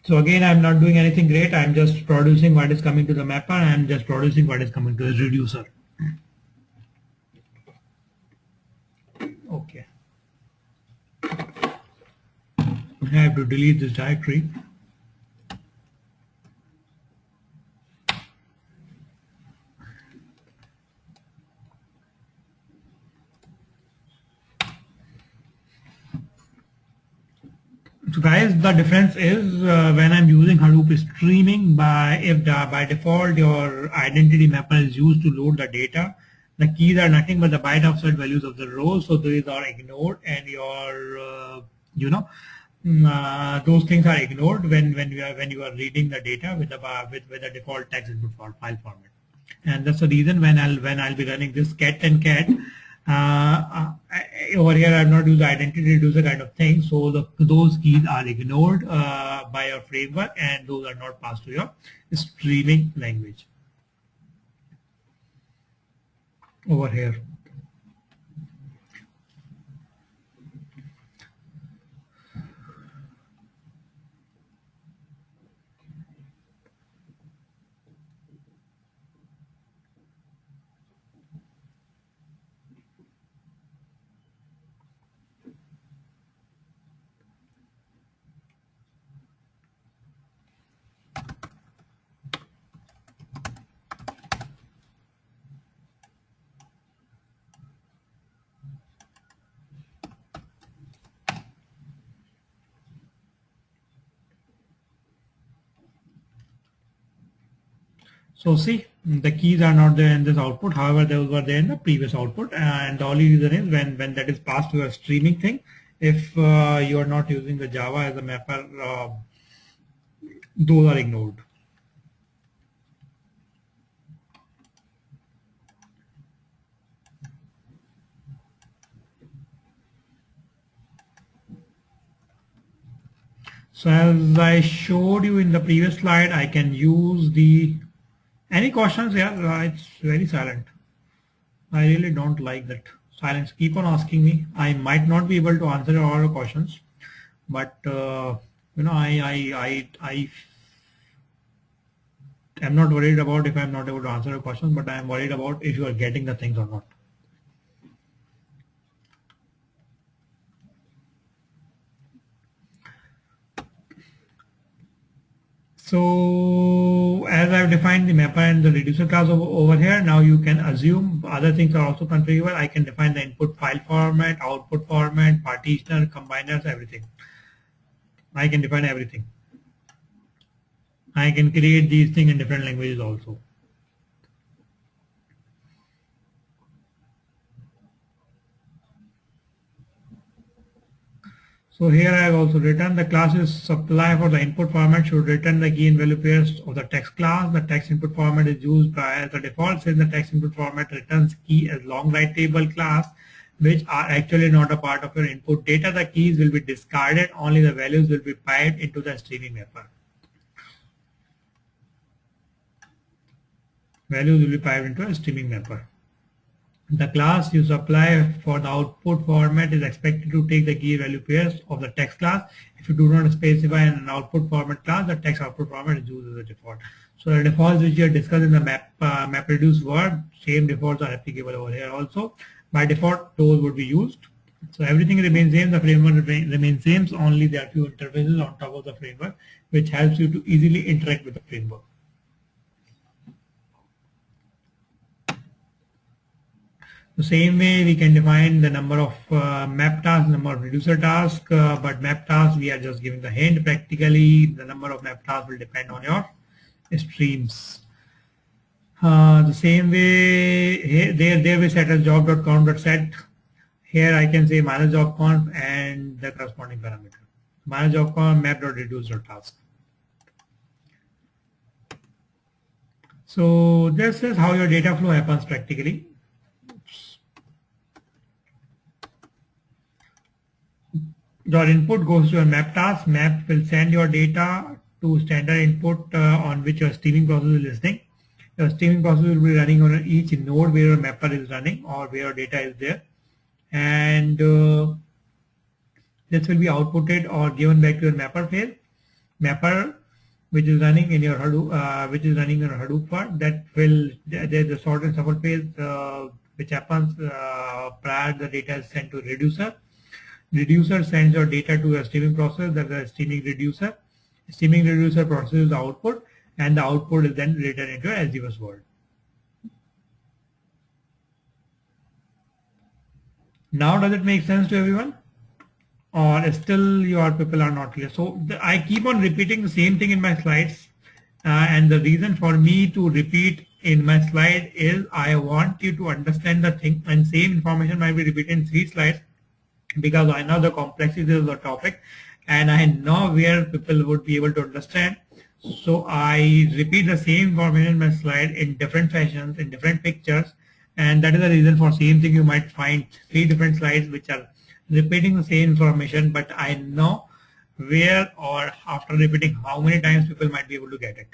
so again, I'm not doing anything great. I'm just producing what is coming to the mapper. I'm just producing what is coming to the reducer. Okay. I have to delete this directory. So guys, the difference is when I'm using Hadoop streaming, by default your identity mapper is used to load the data. The keys are nothing but the byte offset values of the rows, so these are ignored, and your those things are ignored when you are reading the data with the default text input file format. And that's the reason when I'll be running this cat and cat. Over here I'm not using identity reducer kind of thing, so those keys are ignored by your framework, and those are not passed to your streaming language over here. So see, the keys are not there in this output. However, those were there in the previous output, and the only reason is when that is passed to a streaming thing. If you are not using the Java as a mapper, those are ignored. So as I showed you in the previous slide, I can use the any questions here? It's very silent. I really don't like that silence. Keep on asking me. I might not be able to answer all your questions, but I am not worried about if I'm not able to answer your questions, but I am worried about if you are getting the things or not. So as I've defined the mapper and the reducer class over here, now you can assume other things are also configurable. I can define the input file format, output format, partitioner, combiners, everything. I can define everything. I can create these things in different languages also. So here I have also written the classes supply for the input format should return the key and value pairs of the text class. The text input format is used by the default since the text input format returns key as long writable class, which are actually not a part of your input data. The keys will be discarded, only the values will be piped into the streaming mapper. Values will be piped into a streaming mapper. The class you supply for the output format is expected to take the key value pairs of the text class. If you do not specify an output format class, the text output format is used as a default. So the defaults which you have discussed in the MapReduce word, same defaults are applicable over here also. By default, those would be used. So everything remains same, the framework remains same, only there are few interfaces on top of the framework which helps you to easily interact with the framework. The same way we can define the number of map tasks, number of reducer tasks, but map tasks we are just giving the hint. Practically the number of map tasks will depend on your streams. The same way here, there we set as job.count.set. Here I can say minus job conf and the corresponding parameter. Minus job conf map.reducer.task. So this is how your data flow happens practically. Your input goes to a map task. Map will send your data to standard input on which your streaming process is listening. Your streaming process will be running on each node where your mapper is running or where your data is there. And this will be outputted or given back to your mapper phase. Mapper, which is running in your Hadoop, which is running in your Hadoop part, that will there's a sort and shuffle phase which happens prior the data is sent to reducer. Reducer sends your data to a streaming process, that is a streaming reducer. Streaming reducer processes the output, and the output is then written into SDBus world. Now does it make sense to everyone? Or still your people are not clear? So I keep on repeating the same thing in my slides, and the reason for me to repeat in my slide is I want you to understand the thing, and same information might be repeated in 3 slides because I know the complexity of the topic and I know where people would be able to understand. So I repeat the same information in my slide in different fashions, in different pictures, and that is the reason for same thing you might find 3 different slides which are repeating the same information, but I know where or after repeating how many times people might be able to get it.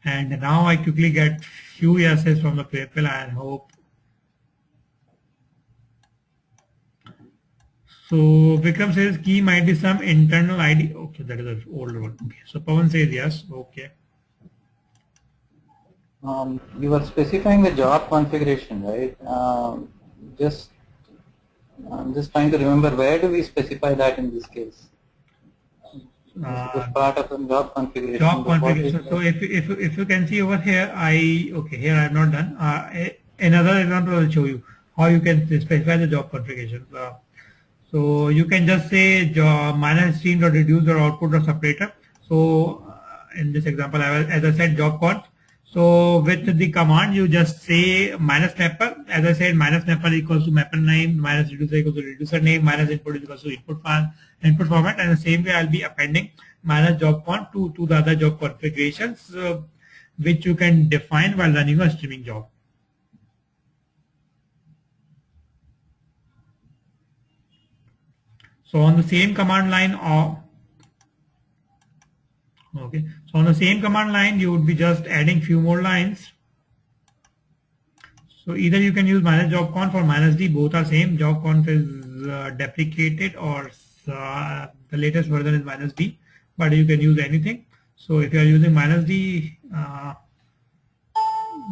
And now I quickly get few yeses from the people and hope. So Vikram says key might be some internal ID. Okay, that is an older one. Okay, so Pawan says yes. Okay. You were specifying the job configuration, right? I'm just trying to remember, where do we specify that in this case? This is part of the job configuration. Job configuration. So if you can see over here, here I have not done. Another example I will show you how you can specify the job configuration. So you can just say minus stream.reduce or output or separator. So in this example, as I said, job conf. So with the command, you just say minus mapper. As I said, minus mapper equals to mapper name, minus reducer equals to reducer name, minus input equals to input format. And the same way, I'll be appending minus job conf to the other job configurations, which you can define while running a streaming job. So on the same command line, so on the same command line, you would be just adding few more lines. So either you can use minus job conf or minus d, both are same. Job conf is deprecated, or the latest version is minus d, but you can use anything. So if you are using minus d,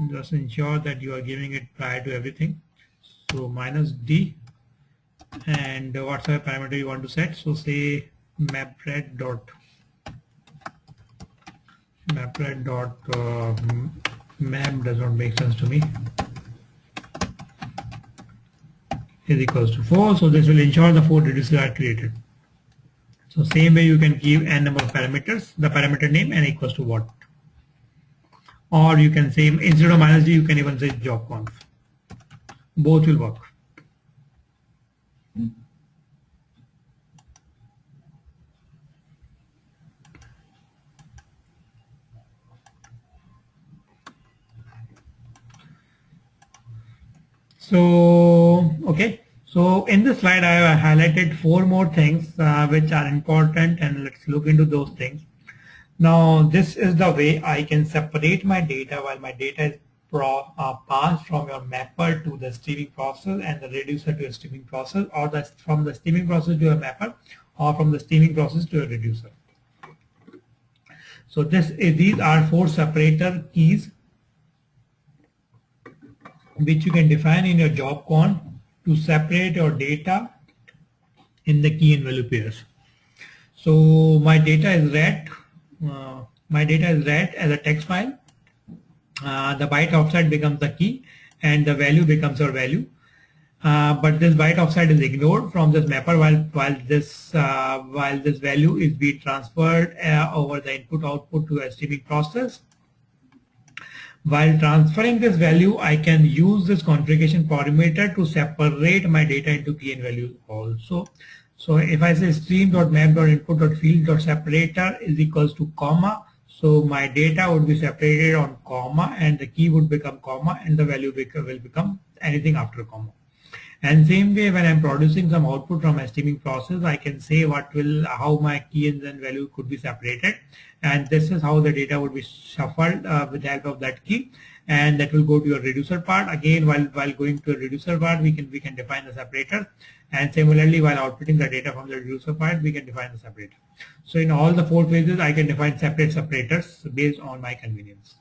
just ensure that you are giving it prior to everything. So minus d. And whatsoever parameter you want to set. So say mapred dot map does not make sense to me is equals to 4. So this will ensure the 4 reducers are created. So same way you can give n number of parameters, the parameter name and equals to what. Or you can say instead of minus d, you can even say job conf. Both will work. So, okay. So in this slide, I have highlighted 4 more things which are important, and let's look into those things. Now, this is the way I can separate my data while my data is passed from your mapper to the streaming process and the reducer to a streaming process, or from the streaming process to a mapper, or from the streaming process to a reducer. So these are 4 separator keys. which you can define in your job con to separate your data in the key and value pairs. So my data is read. My data is read as a text file. The byte offset becomes the key, and the value becomes your value. But this byte offset is ignored from this mapper while this value is being transferred over the input output to a streaming process. While transferring this value, I can use this configuration parameter to separate my data into key and value also. So if I say stream.map.input.field.separator is equals to comma, so my data would be separated on comma, and the key would become comma, and the value will become anything after comma. And same way, when I'm producing some output from a streaming process, I can say how my key and then value could be separated, and this is how the data would be shuffled with the help of that key, and that will go to your reducer part. Again, while going to a reducer part, we can define the separator, and similarly, while outputting the data from the reducer part, we can define the separator. So in all the 4 phases, I can define separate separators based on my convenience.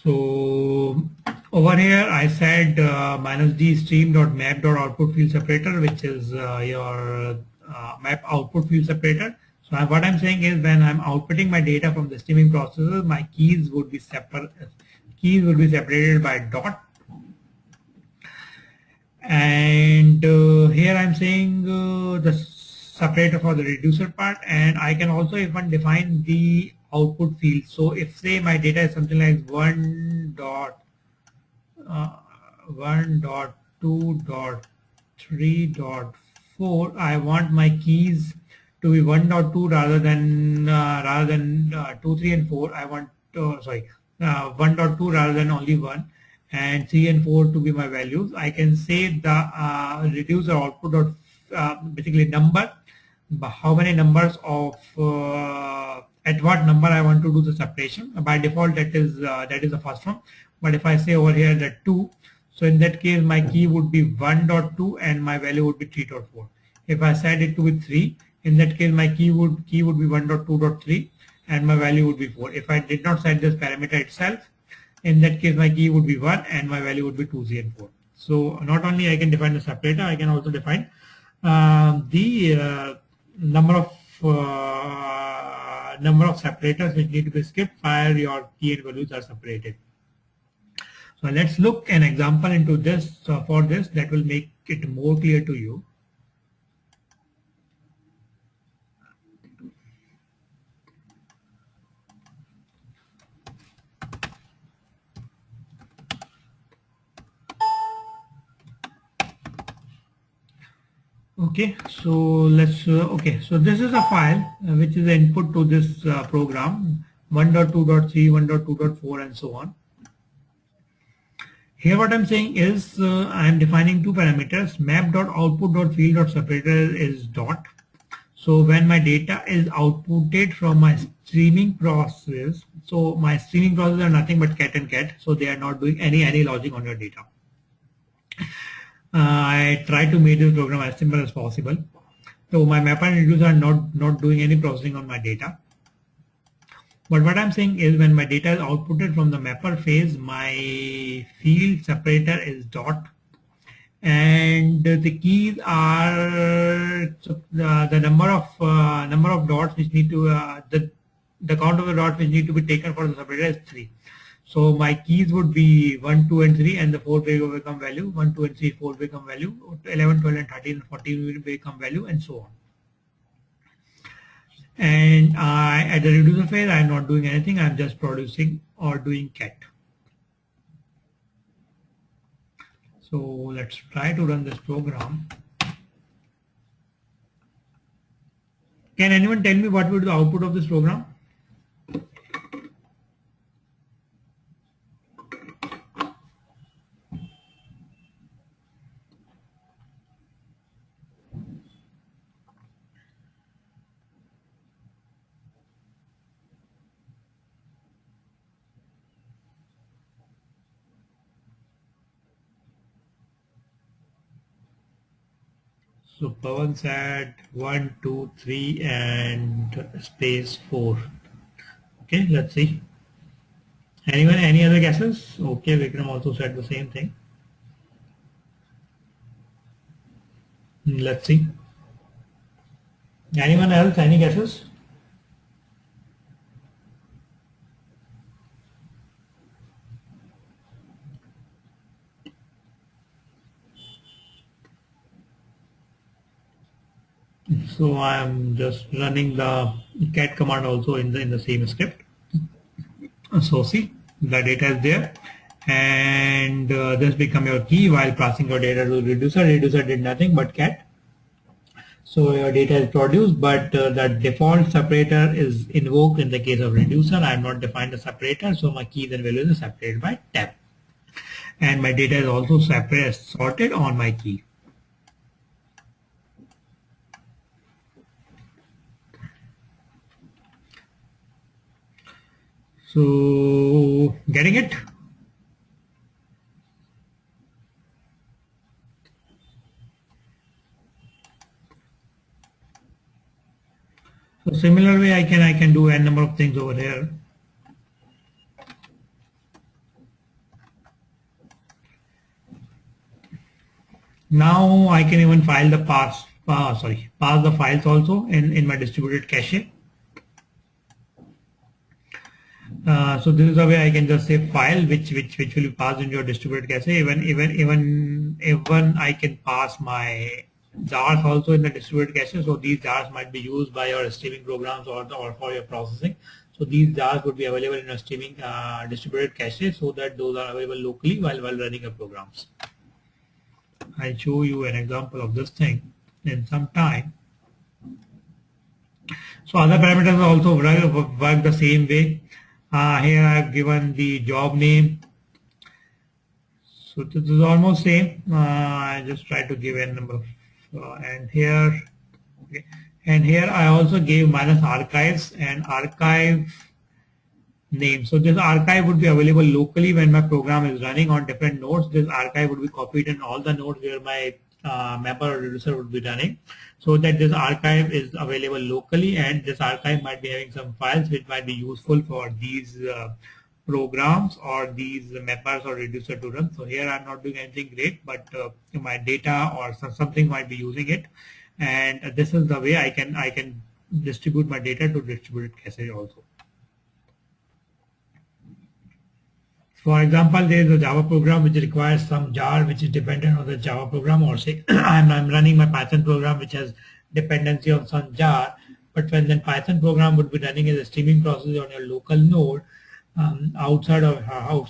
So over here I said -d stream.map.output field separator, which is your map output field separator. So what I'm saying is, when I'm outputting my data from the streaming processes, my keys would be separated by dot. And here I'm saying the separator for the reducer part, and I can also even define the output field. So if say my data is something like 1.2.3.4, I want my keys to be 1.2 rather than 2, 3, and 4. I want 1.2 rather than only 1, and 3 and 4 to be my values. I can say the reducer output dot basically number, how many numbers of at what number I want to do the separation. By default, that is the first one. But if I say over here that 2, so in that case my key would be 1.2 and my value would be 3.4. If I set it to be 3, in that case my key would be 1.2.3 and my value would be 4. If I did not set this parameter itself, in that case my key would be 1 and my value would be 2, 3, and 4. So not only I can define the separator, I can also define the number of separators which need to be skipped while your key and values are separated. So let's look an example into this. For this, that will make it more clear to you. Okay, so let's so this is a file which is the input to this program 1.2.3, 1.2.4, and so on. Here what I'm saying is I am defining 2 parameters. Map.output.field.separator is dot. So when my data is outputted from my streaming process, so my streaming process are nothing but cat and cat, so they are not doing any logic on your data. I try to make this program as simple as possible. So my mapper and reducer are not doing any processing on my data. But what I'm saying is, when my data is outputted from the mapper phase, my field separator is dot, and the keys are the number of dots which need to the count of the dots which need to be taken for the separator is 3. So my keys would be 1, 2, and 3, and the 4 will become value. 1, 2, and 3, 4 become value. 11, 12, and 13, and 14 will become value, and so on. And at the reducer phase, I am not doing anything. I am just producing or doing cat. So let's try to run this program. Can anyone tell me what would be the output of this program? So Pawan said 1, 2, 3 and space 4. Okay, let's see. Anyone, any other guesses? Okay, Vikram also said the same thing. Let's see. Anyone else, any guesses? So I'm just running the cat command also in the same script. So see, the data is there, and this become your key while passing your data to reducer. Reducer did nothing but cat. So your data is produced, but the default separator is invoked in the case of reducer. I have not defined a separator, so my keys and values are separated by tab, and my data is also separate sorted on my key. So getting it? So similar way I can do n number of things over here. Now I can even file the pass the files also in my distributed cache. So this is the way I can just say file which will be passed into your distributed cache. Even I can pass my jars also in the distributed cache. So these jars might be used by your streaming programs or for your processing. So these jars would be available in a streaming distributed cache, so that those are available locally while running your programs. I'll show you an example of this thing in some time. So other parameters also work the same way. Here I have given the job name. So this is almost same. I just try to give a number of, and here, okay. And here I also gave minus archives and archive name. So this archive would be available locally when my program is running on different nodes. This archive would be copied in all the nodes where my mapper or reducer would be running, so that this archive is available locally, and this archive might be having some files which might be useful for these programs or these mappers or reducer to run. So here I'm not doing anything great, but my data or something might be using it, and this is the way I can distribute my data to distributed cache also. For example, there is a Java program which requires some jar which is dependent on the Java program, or say I'm running my Python program which has dependency on some jar, but when then Python program would be running as a streaming process on your local node, outside of your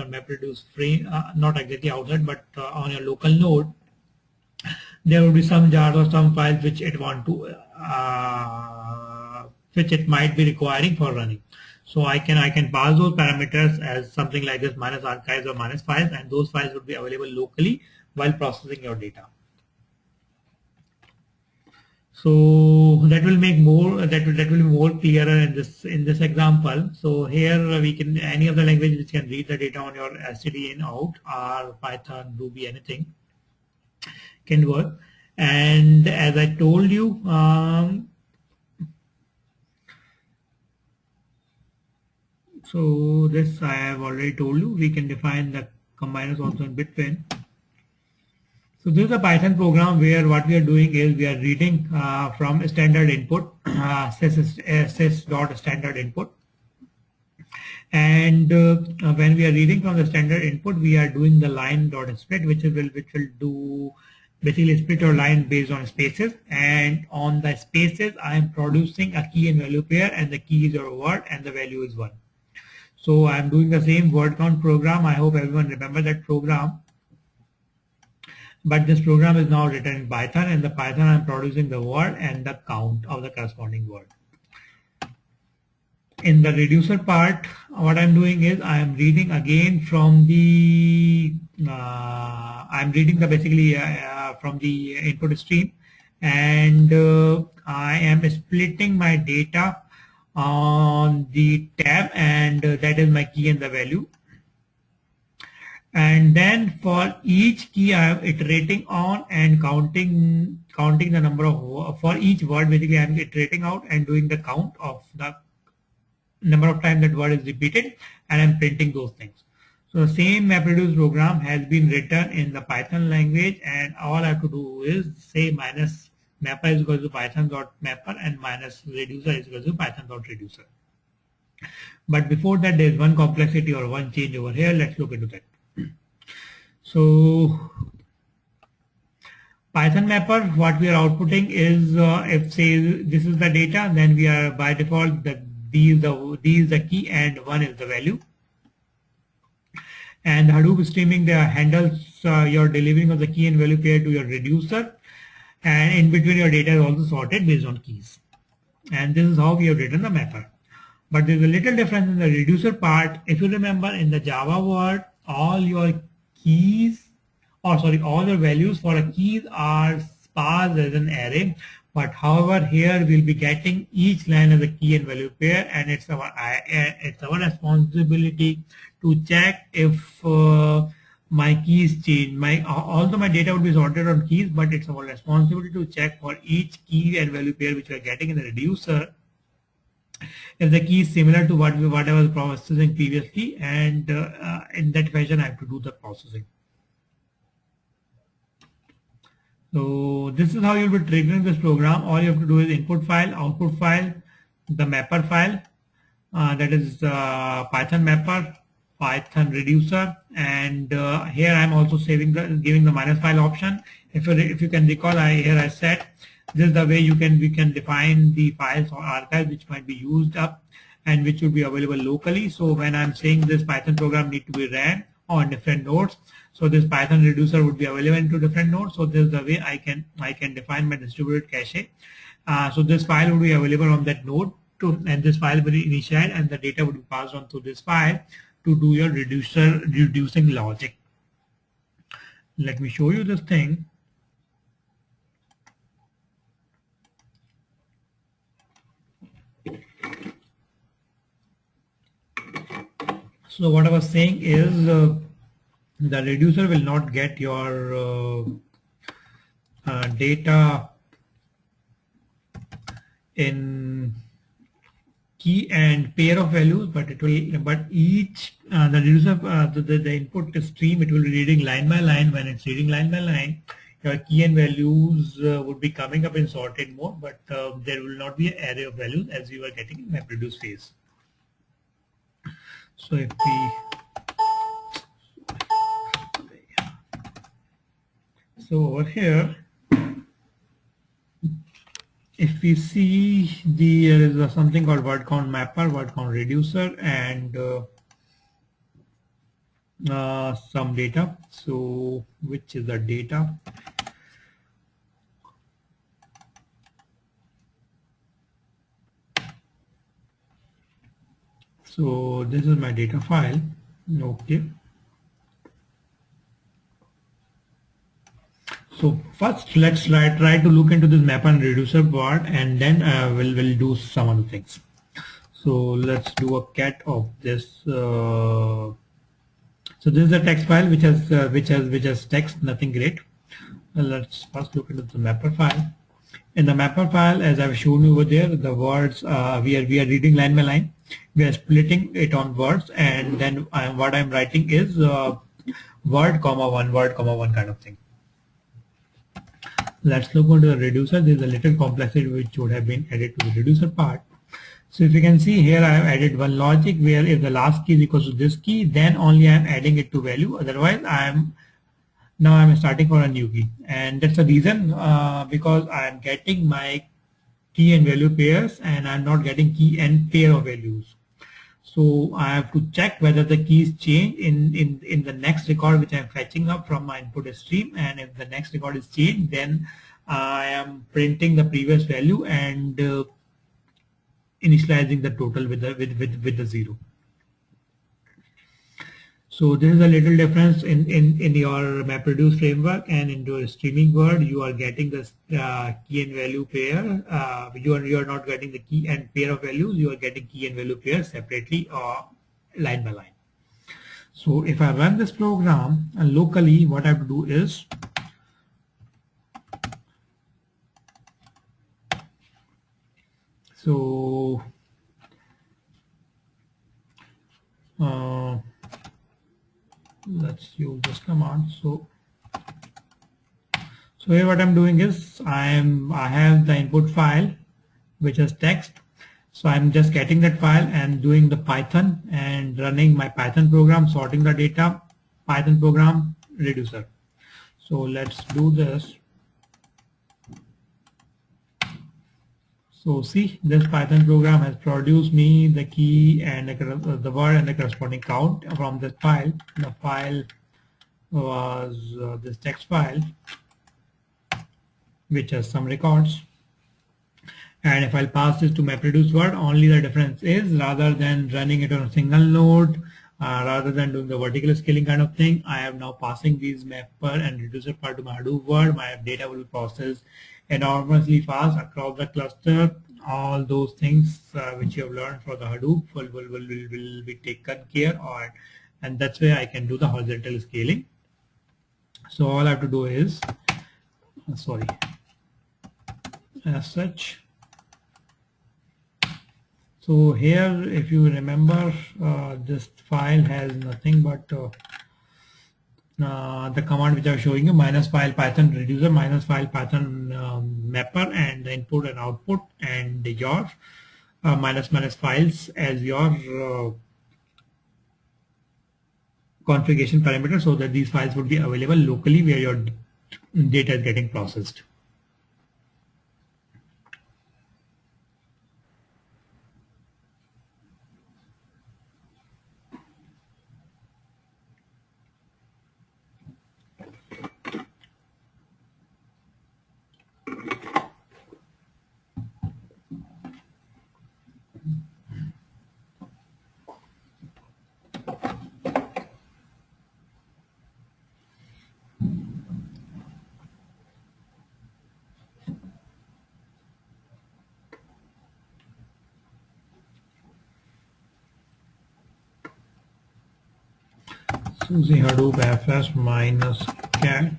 MapReduce frame, not exactly outside, but on your local node, there will be some jars or some files which it want to which it might be requiring for running. So I can pass those parameters as something like this, minus archives or minus files, and those files would be available locally while processing your data. So that will make more that will be more clearer in this example. So here we can, any of the language which can read the data on your std in out, R, Python, Ruby, anything can work. And as I told you, so this I have already told you, we can define the combiners also in between. So this is a Python program where what we are doing is we are reading from standard input, sys.standard input. And when we are reading from the standard input, we are doing the line.split, which will do basically split your line based on spaces, and on the spaces I am producing a key and value pair, and the key is your word and the value is 1. So I am doing the same word count program. I hope everyone remember that program. But this program is now written in Python, and the Python I am producing the word and the count of the corresponding word. In the reducer part, what I'm doing is I am reading again from the I'm reading the basically from the input stream, and I am splitting my data on the tab, and that is my key and the value. And then for each key I am iterating on and counting the number of, for each word basically I am iterating out and doing the count of the number of times that word is repeated, and I'm printing those things. So the same MapReduce program has been written in the Python language, and all I have to do is say minus mapper is equal to python.mapper and minus reducer is equal to python.reducer. But before that, there is one complexity or one change over here. Let's look into that. So Python mapper, what we are outputting is if say this is the data, then we are by default the D is the key and 1 is the value. And Hadoop streaming the handles your delivering of the key and value pair to your reducer, and in between your data is also sorted based on keys. And this is how we have written the mapper. But there's a little difference in the reducer part. If you remember in the Java word, all your keys, or sorry, all your values for a keys are parsed as an array. But however, here we'll be getting each line as a key and value pair, and it's our responsibility to check if my keys change. Although my data would be sorted on keys, but it's our responsibility to check for each key and value pair which we are getting in the reducer if the key is similar to what I was processing previously, and in that fashion I have to do the processing. So this is how you'll be triggering this program. All you have to do is input file, output file, the mapper file, that is Python mapper, Python reducer, and here I'm also giving the minus file option. If you can recall, here I said this is the way we can define the files or archives which might be used up and which will be available locally. So when I'm saying this Python program need to be ran on different nodes, so this Python reducer would be available into different nodes. So this is the way I can define my distributed cache. So this file would be available on that node and this file will be initialized and the data would be passed on to this file to do your reducing logic. Let me show you this thing. So what I was saying is the reducer will not get your data in key and pair of values, but each the reducer the input stream, it will be reading line by line. When it's reading line by line, your key and values would be coming up in sorted mode, but there will not be an array of values as you are getting in MapReduce phase. So if over here, if we see there is something called word count mapper, word count reducer, and some data. So which is the data? So this is my data file. Okay. So first, let's try to look into this mapper and reducer part, and then we'll do some other things. So let's do a cat of this. So this is a text file which has text, nothing great. Let's first look into the mapper file. In the mapper file, as I've shown you over there, the words we are reading line by line. We are splitting it on words, and then what I'm writing is word comma one kind of thing. Let's look into the reducer. There's a little complexity which would have been added to the reducer part. So if you can see here, I have added one logic where if the last key is equal to this key, then only I am adding it to value. Otherwise, now I'm starting for a new key, and that's the reason because I am getting my key and value pairs, and I'm not getting key and pair of values. So I have to check whether the keys change in the next record which I'm fetching up from my input stream, and if the next record is changed, then I am printing the previous value and initializing the total with the 0. So this is a little difference in your MapReduce framework, and in your streaming word you are getting the key and value pair. You are not getting the key and pair of values. You are getting key and value pair separately or line by line. So if I run this program locally, what I have to do is let's use this command. So here what I'm doing is I have the input file which is text. So I'm just getting that file and doing the Python and running my Python program, sorting the data, Python program reducer. So let's do this. So see, this Python program has produced me the key and the word and the corresponding count from this file. The file was this text file, which has some records. And if I'll pass this to MapReduce word, only the difference is rather than running it on a single node, rather than doing the vertical scaling kind of thing, I am now passing these mapper and reducer part to my Hadoop word. My data will process enormously fast across the cluster. All those things which you have learned for the Hadoop will be taken care of, and that's where I can do the horizontal scaling. So all I have to do is, as such. So here, if you remember, this file has nothing but the command which I was showing you, minus file Python reducer, minus file Python mapper, and the input and output, and your minus files as your configuration parameter, so that these files would be available locally where your data is getting processed. Using Hadoop fs minus cat.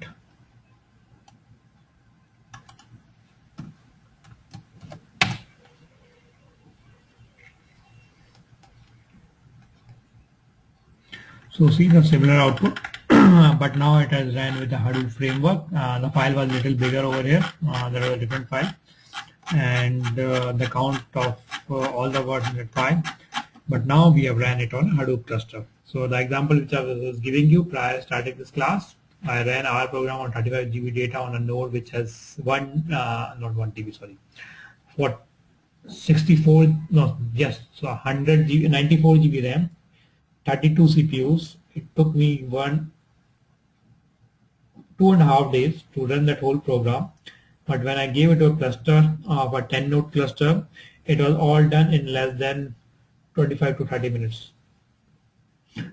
So see the similar output, but now it has ran with the Hadoop framework. The file was a little bigger over here. There was a different file, and the count of all the words in that file. But now we have ran it on a Hadoop cluster. So the example which I was giving you prior to starting this class, I ran our program on 35 GB data on a node which has not 1 TB, sorry, what 64, no, yes, so 100 GB, 94 GB RAM, 32 CPUs. It took me 2.5 days to run that whole program. But when I gave it to a cluster of a 10 node cluster, it was all done in less than 25 to 30 minutes.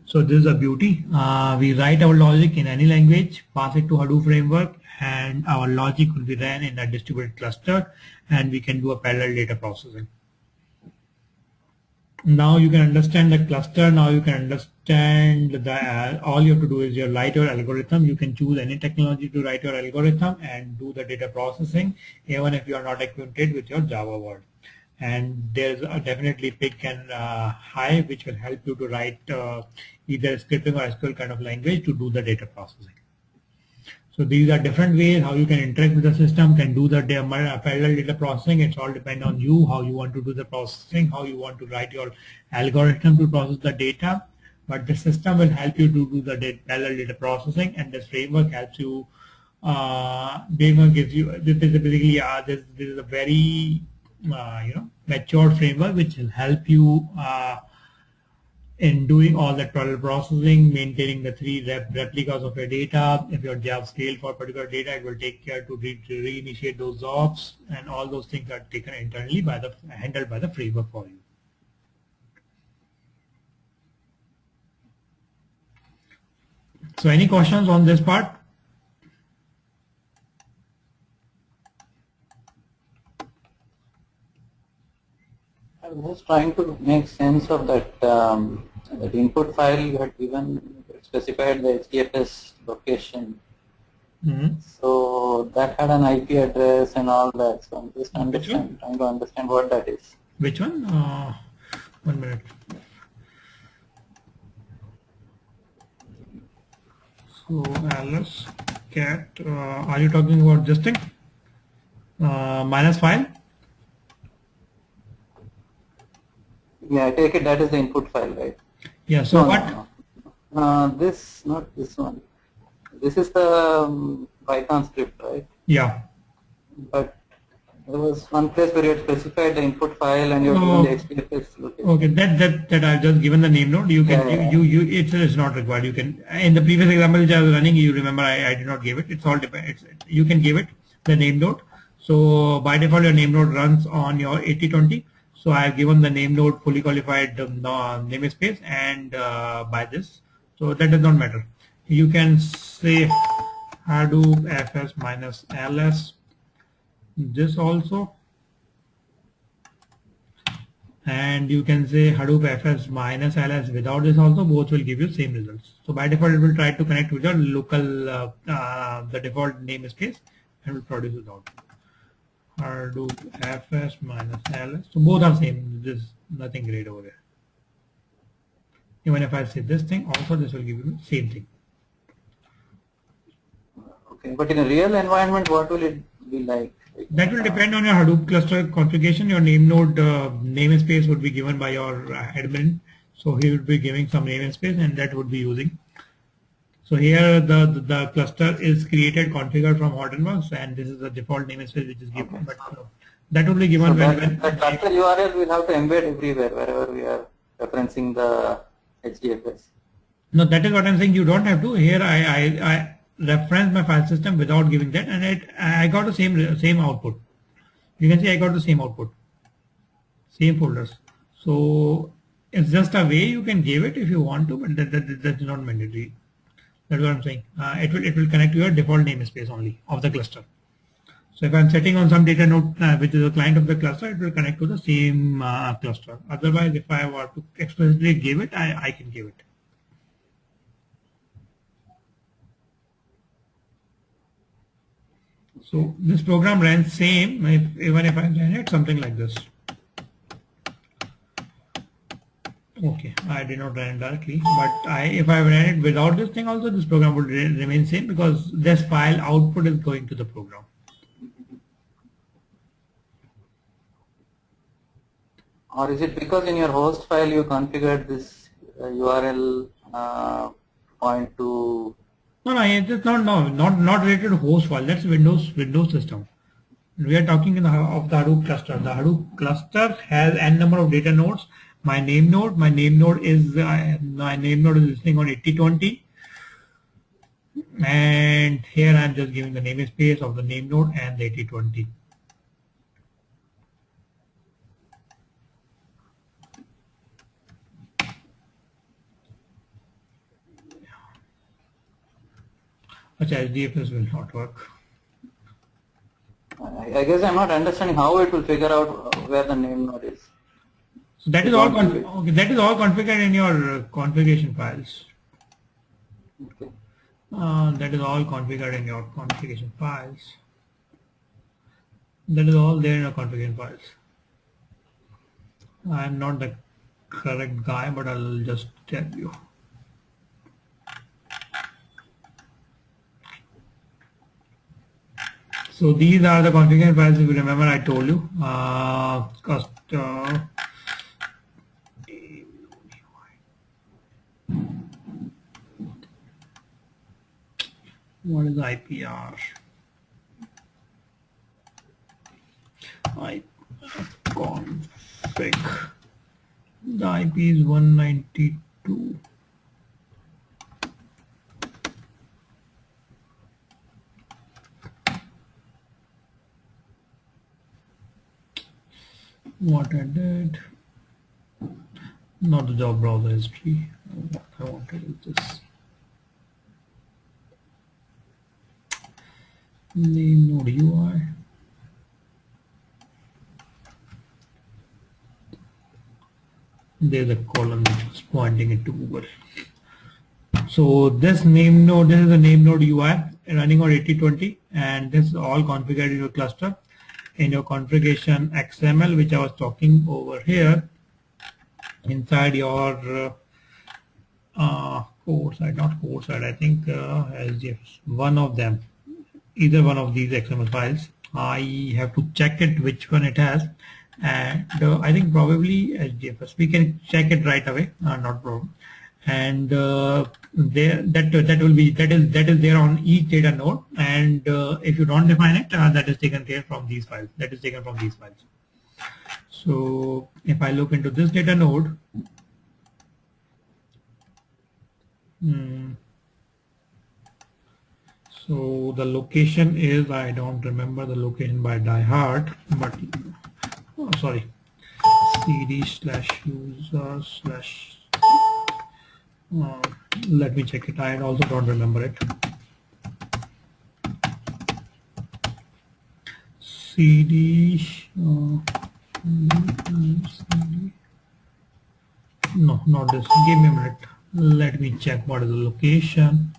So this is a beauty. We write our logic in any language, pass it to Hadoop framework, and our logic will be ran in a distributed cluster, and we can do a parallel data processing. Now you can understand the cluster. Now you can understand the all you have to do is you write your algorithm. You can choose any technology to write your algorithm and do the data processing, even if you are not acquainted with your Java word. And there's definitely pick and hive, which will help you to write either scripting or SQL kind of language to do the data processing. So these are different ways how you can interact with the system, can do the parallel data processing. It's all depend on you, how you want to do the processing, how you want to write your algorithm to process the data. But the system will help you to do the parallel data processing, and this framework helps you. Framework gives you this is basically this is a very mature framework which will help you in doing all that parallel processing, maintaining the 3 replicas of your data. If your job scale for particular data, it will take care to reinitiate those jobs, and all those things are taken internally handled by the framework for you. So any questions on this part? I was trying to make sense of that that input file you had given specified the HDFS location. Mhm. So that had an IP address and all that. So I'm just Which one? trying to understand what that is. Which one? 1 minute. So ls cat. Are you talking about this thing? Minus file. Yeah, I take it that is the input file, right? Yeah. So No, what? no, no. This, not this one. This is the Python script, right? Yeah. But there was one place where you had specified the input file and you had given the Oh, HDFS location. okay. That I've just given the name node. You can Yeah. it's not required. You can in the previous example which I was running. You remember I did not give it. It's all depends. You can give it the name node. So by default your name node runs on your 8020. So I have given the name node fully qualified namespace and by this. So that does not matter. You can say Hadoop fs minus ls. This also. And you can say Hadoop fs minus ls without this also, both will give you same results. So by default it will try to connect with your local the default namespace and will produce the output. Hadoop fs minus ls, so both are same. There's nothing great over there. Even if I say this thing also, this will give you same thing. Okay, but in a real environment, what will it be like? That will depend on your Hadoop cluster configuration. Your name node namespace would be given by your admin. So he would be giving some namespace and that would be using. So here the cluster is created, configured from Hortonworks, and this is the default namespace which is given. Okay. But that will be given So when that cluster URL will have to embed everywhere wherever we are referencing the HDFS. no, that is what I'm saying. You don't have to. Here I reference my file system without giving that, and I got the same output. You can see I got the same output, same folders. So it's just a way you can give it if you want to, but that's not mandatory. That's what I'm saying. It will connect to your default namespace only of the cluster. So if I'm setting on some data node which is a client of the cluster, it will connect to the same cluster. Otherwise, if I were to explicitly give it, I can give it. So this program runs same even if I run it something like this. Okay, I did not run it directly, but if I ran it without this thing also, this program would remain same because this file output is going to the program. Or is it because in your host file you configured this URL point to? No, it is not related to host file. That's Windows system. We are talking of the Hadoop cluster. The Hadoop cluster has n number of data nodes. My name node is listing on 8020, and here I'm just giving the namespace of the name node and the 8020. Which HDFS will not work. I guess I'm not understanding how it will figure out where the name node is. So that is all okay. That is all configured in your configuration files. Okay. That is all configured in your configuration files. That is all there in your configuration files. I'm not the correct guy, but I'll just tell you. So these are the configuration files. If you remember, I told you. What is IPR? Config. The IP is 192. What I did, not the job browser history. What I wanted is this. Name node UI. There's a column which is pointing it to Google. So this name node, this is the name node UI running on 8020, and this is all configured in your cluster. In your configuration XML, which I was talking over here, inside your core side, not core side, I think SDF, one of them, either one of these XML files. I have to check it which one it has, and I think probably SDFS. We can check it right away, not problem. And there that will be that is there on each data node. And if you don't define it, that is taken care from these files. That is taken from these files. So if I look into this data node. So the location is, I don't remember the location by die hard, but oh, sorry, cd/user/ let me check it. I also don't remember it. cd no, not this. Give me a minute. Let me check what is the location.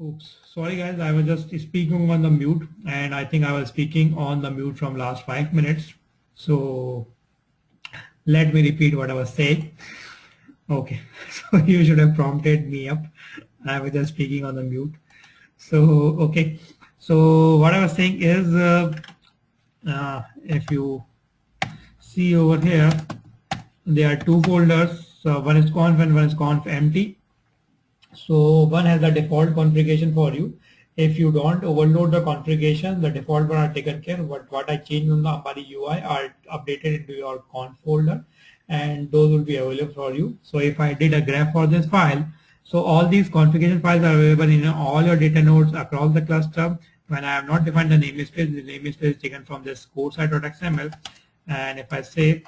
Oops, sorry guys, I was just speaking on the mute, and I think I was speaking on the mute from last 5 minutes. So let me repeat what I was saying. Okay, so you should have prompted me up. I was just speaking on the mute. So, okay. So what I was saying is, if you see over here, there are two folders. So one is conf and one is conf empty. So one has the default configuration for you. If you don't overload the configuration, the default one are taken care of. What I changed on the Ambari UI are updated into your conf folder, and those will be available for you. So if I did a graph for this file, so all these configuration files are available in all your data nodes across the cluster. When I have not defined the namespace, the namespace is taken from this code site.xml. And if I say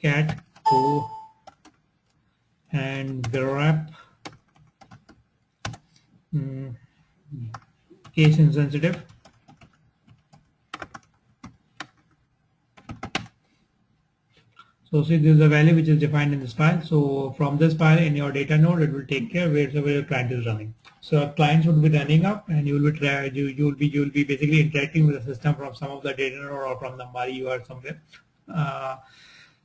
cat o and grep case insensitive, so see, this is the value which is defined in this file. So from this file in your data node, it will take care wherever your client is running. So a client should be running up, and you will be basically interacting with the system from some of the data node or from the Ambari UI or somewhere.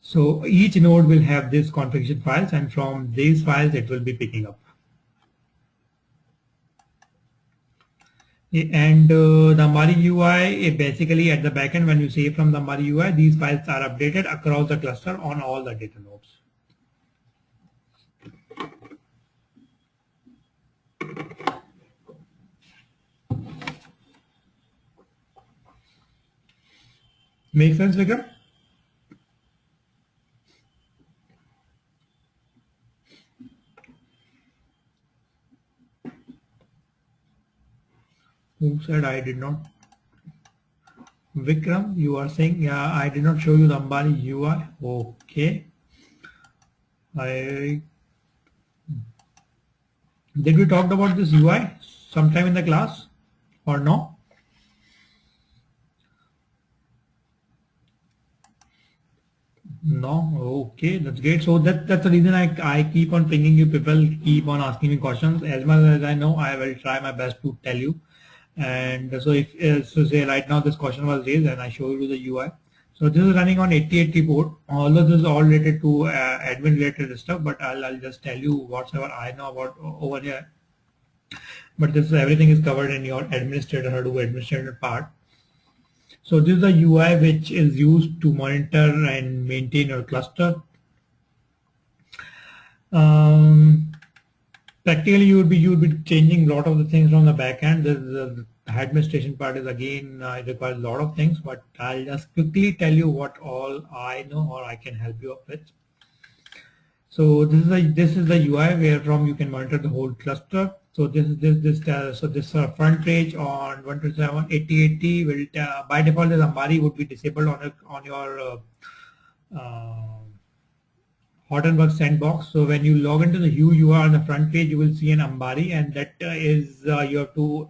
So each node will have these configuration files, and from these files it will be picking up. And the Ambari UI, basically at the backend, when you save from the Ambari UI, these files are updated across the cluster on all the data nodes. Make sense, Vikram? Who said I did not? Vikram, you are saying, yeah, I did not show you the Ambari UI. Okay. Did we talk about this UI sometime in the class or no? No, okay, that's great. So that's the reason I keep on pinging you. People keep on asking me questions. As much as I know, I will try my best to tell you. And so if so say right now this question was raised and I show you the UI. So this is running on 8080 port. Although this is all related to admin related stuff, but I'll just tell you whatever I know about over here. But this everything is covered in your administrator Hadoop administrator part. So this is the UI which is used to monitor and maintain your cluster. Practically, you would be changing a lot of the things from the backend. The administration part is again it requires a lot of things, but I'll just quickly tell you what all I know or I can help you up with. So this is the UI where from you can monitor the whole cluster. So this front page on 127.80.80 will by default the Ambari would be disabled on your Hortonworks sandbox. So when you log into the UI on the front page, you will see an Ambari, and that is you have to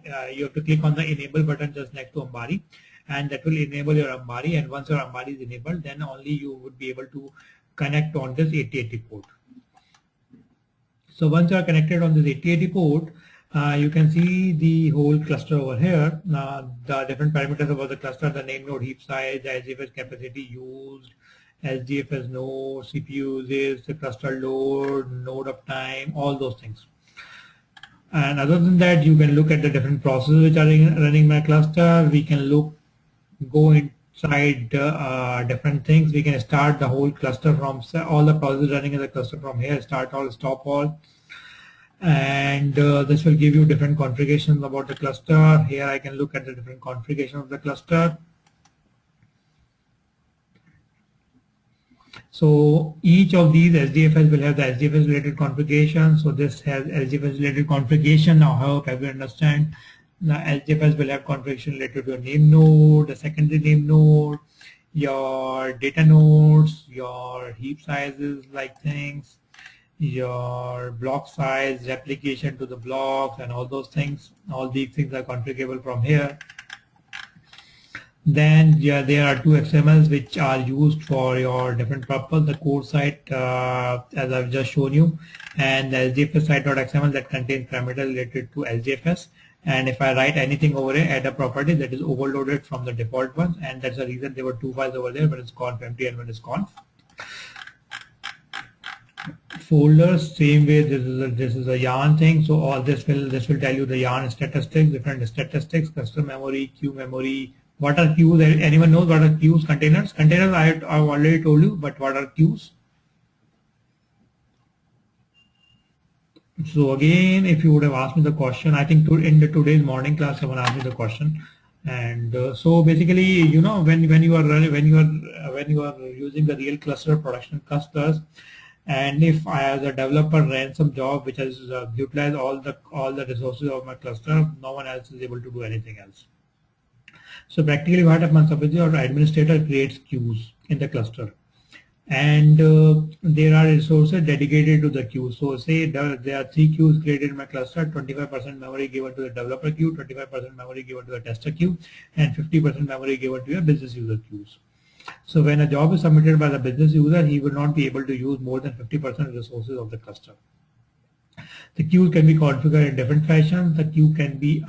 click on the enable button just next to Ambari, and that will enable your Ambari. And once your Ambari is enabled, then only you would be able to connect on this 8080 port. So once you are connected on this 8080 port, you can see the whole cluster over here. The different parameters about the cluster: the name node, heap size, the SDFS capacity used, SDFS node, CPU usage, the cluster load, node uptime, all those things. And other than that, you can look at the different processes which are running my cluster. We can go inside different things. We can start the whole cluster from all the processes running in the cluster from here, start all, stop all. And this will give you different configurations about the cluster. Here I can look at the different configuration of the cluster. So each of these SDFS will have the SDFS related configuration. So this has SDFS related configuration. Now I hope everyone understand. The SDFS will have configuration related to your name node, the secondary name node, your data nodes, your heap sizes like things, your block size, replication to the blocks, and all those things. All these things are configurable from here. Then yeah, there are two XMLs which are used for your different purpose. The core site, as I've just shown you, and the SDFS site.xml that contains parameters related to SDFS. And if I write anything over here, add a property that is overloaded from the default ones, and that's the reason there were two files over there. One is conf empty and one is conf. Folders, same way, this is a yarn thing. So all this will tell you the yarn statistics, different statistics, custom memory, queue memory. What are queues? Anyone knows what are queues? Containers. Containers I've already told you, but what are queues? So again, if you would have asked me the question, I think in today's morning class someone asked me the question, and so basically, you know, when you are using the real cluster production clusters. And if I, as a developer, ran some job which has utilized all the resources of my cluster, no one else is able to do anything else. So practically, what happens? Suppose your administrator creates queues in the cluster, and there are resources dedicated to the queue. So say there are 3 queues created in my cluster, 25% memory given to the developer queue, 25% memory given to the tester queue, and 50% memory given to your business user queues. So when a job is submitted by the business user, he will not be able to use more than 50% resources of the cluster. The queues can be configured in different fashions. The queue can be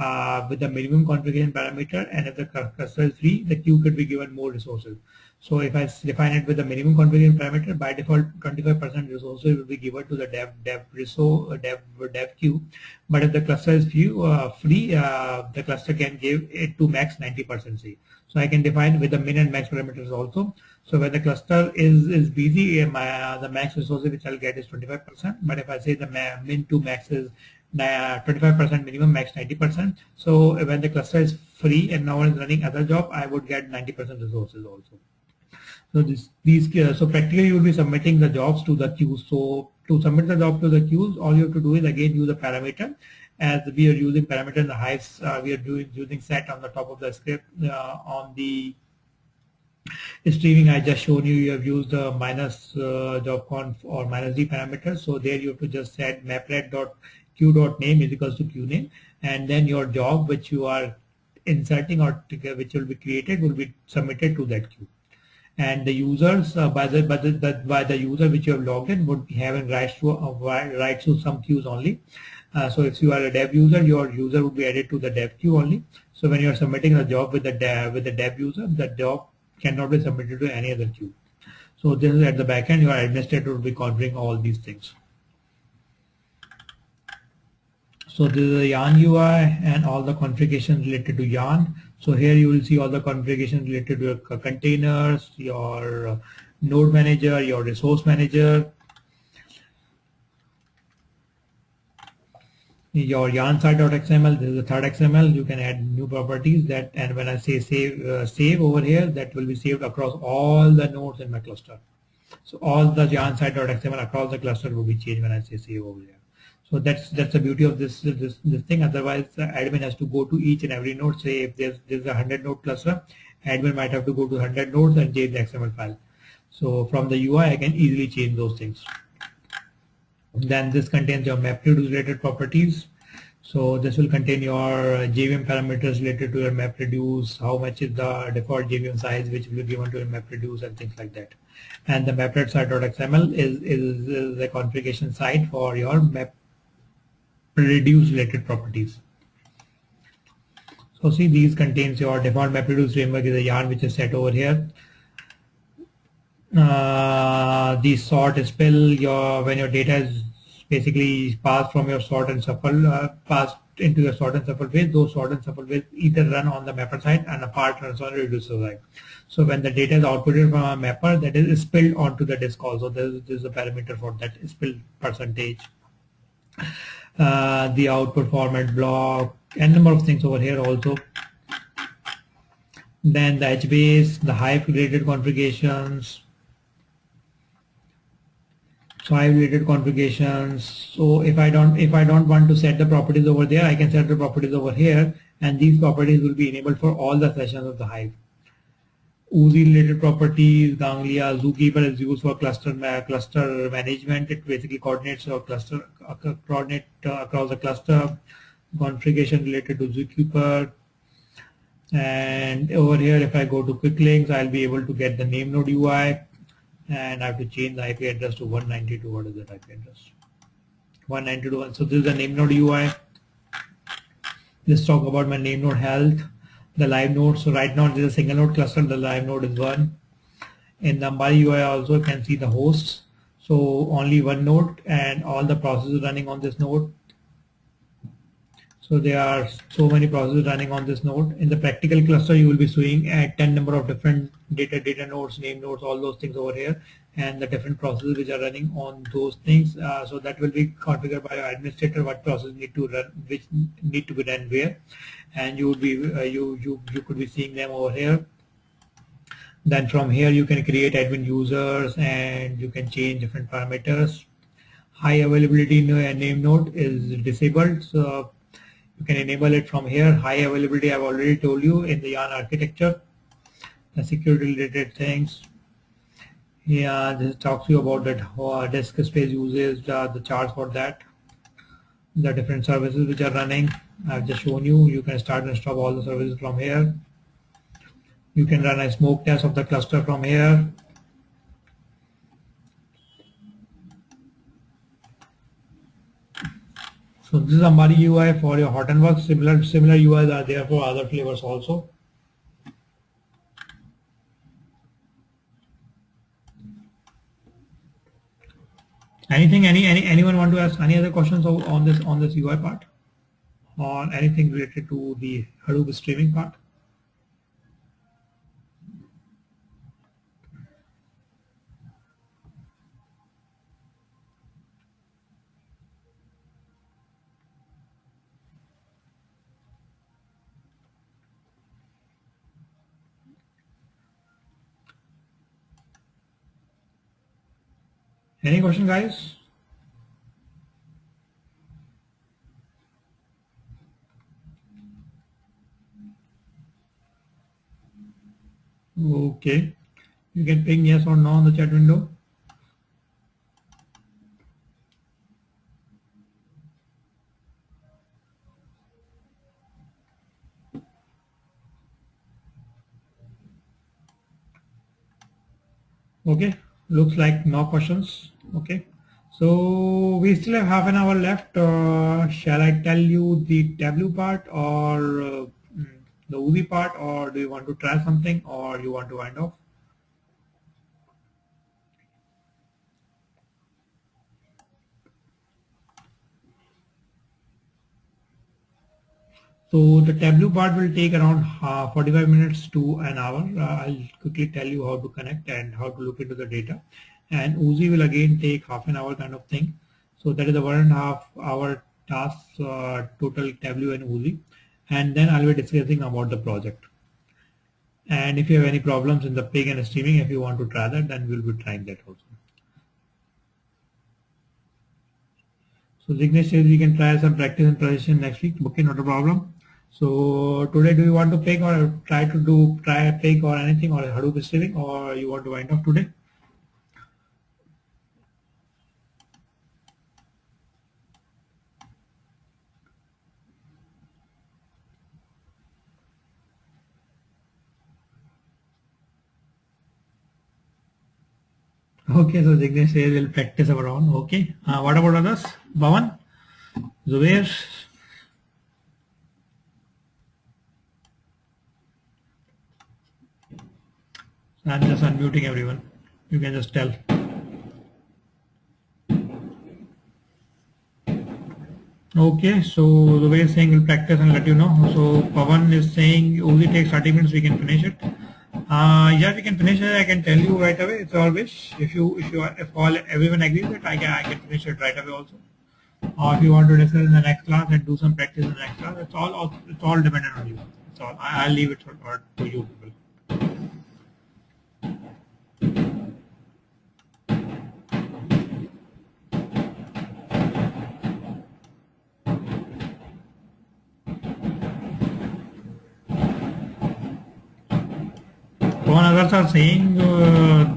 with the minimum configuration parameter, and if the cluster is free, the queue could be given more resources. So if I define it with the minimum configuration parameter, by default 25% resources will be given to the dev queue. But if the cluster is free, the cluster can give it to max 90%. Say. So I can define with the min and max parameters also. So when the cluster is busy, the max resources which I'll get is 25%. But if I say the min to max is 25% minimum, max 90%. So when the cluster is free and no one is running other job, I would get 90% resources also. So so practically you will be submitting the jobs to the queues. So to submit the job to the queues, all you have to do is again use a parameter. As we are using parameter in the hives, we are using set on the top of the script. On the streaming I just shown you, you have used the minus jobconf or minus d parameter. So there you have to just set maplet.queue.name is equals to queue name, and then your job which you are inserting or which will be created will be submitted to that queue. And the users by the user which you have logged in would be having rights to some queues only. So if you are a dev user, your user would be added to the dev queue only. So when you are submitting a job with the dev user, the job cannot be submitted to any other queue. So this is at the back end, your administrator will be configuring all these things. So this is the Yarn UI and all the configurations related to Yarn. So here you will see all the configurations related to your containers, your node manager, your resource manager, your yarn site.xml. This is the third XML. You can add new properties that, and when I say save over here, that will be saved across all the nodes in my cluster. So all the yarn site.xml across the cluster will be changed when I say save over here. So that's the beauty of this thing. Otherwise, the admin has to go to each and every node. Say if there's a 100 node cluster, admin might have to go to 100 nodes and change the XML file. So from the UI, I can easily change those things. Then this contains your MapReduce related properties. So this will contain your JVM parameters related to your MapReduce, how much is the default JVM size which will be given to your MapReduce and things like that. And the MapReduce.xml is the configuration site for your MapReduce related properties. So see, these contains your default MapReduce framework is a yarn which is set over here. The sort spill when your data is basically passed from your sort and shuffle passed into your sort and shuffle phase. Those sort and shuffle phase either run on the mapper side and a part runs on the reducer side. So when the data is outputted from a mapper, that is spilled onto the disk also. This is a parameter for that spill percentage. The output format block and number of things over here also. Then the HBase, the Hive related configurations. So Hive related configurations. So if I don't want to set the properties over there, I can set the properties over here, and these properties will be enabled for all the sessions of the Hive. Uzi related properties, Ganglia, Zookeeper is used for cluster management. It basically coordinates your cluster, across the cluster. Configuration related to Zookeeper. And over here, if I go to quick links, I'll be able to get the name node UI, and I have to change the IP address to 192. What is that IP address? 192. So this is the name node UI. Let's talk about my name node health, the live node. So right now there's a single node cluster. The live node is 1. In the Ambari UI also you can see the hosts. So only one node and all the processes running on this node. So there are so many processes running on this node. In the practical cluster, you will be seeing a 10 number of different data nodes, name nodes, all those things over here, and the different processes which are running on those things. So that will be configured by your administrator, what process need to run, which need to be done where, and you would be you could be seeing them over here. Then from here you can create admin users and you can change different parameters. High availability name node is disabled, so you can enable it from here. High availability, I've already told you in the YARN architecture. The security related things. Yeah, this talks to you about that disk space usage, the charge for that, the different services which are running. I've just shown you. You can start and stop all the services from here. You can run a smoke test of the cluster from here. So this is Ambari UI for your Hortonworks. Similar UIs are there for other flavors also. Anyone want to ask any other questions on this UI part, or anything related to the Hadoop streaming part? Any question, guys? Okay, you can ping yes or no on the chat window. Okay, looks like no questions. Okay, so we still have half an hour left. Shall I tell you the Tableau part or the Uzi part, or do you want to try something, or you want to wind off? So the Tableau part will take around 45 minutes to an hour. I'll quickly tell you how to connect and how to look into the data. And Uzi will again take half an hour kind of thing. So that is a 1.5 hour task total Tableau and Uzi. And then I'll be discussing about the project. And if you have any problems in the ping and streaming, if you want to try that, then we'll be trying that also. So Jignesh says we can try some practice and presentation next week. Okay, not a problem. So today, do you want to pick or try a pick or anything, or Hadoop streaming, or you want to wind up today? Okay, so Jignesh says we'll practice our own. Okay, what about others? Bhavan, Zubair? I'm just unmuting everyone. You can just tell. Okay, so the way is saying we'll practice and let you know. So Pavan is saying only takes 30 minutes, we can finish it. Yeah, we can finish it. I can tell you right away. It's all wish. If everyone agrees that I can finish it right away also. Or if you want to discuss in the next class and do some practice in the next class, it's all dependent on you. It's all. I'll leave it to you people. One others are saying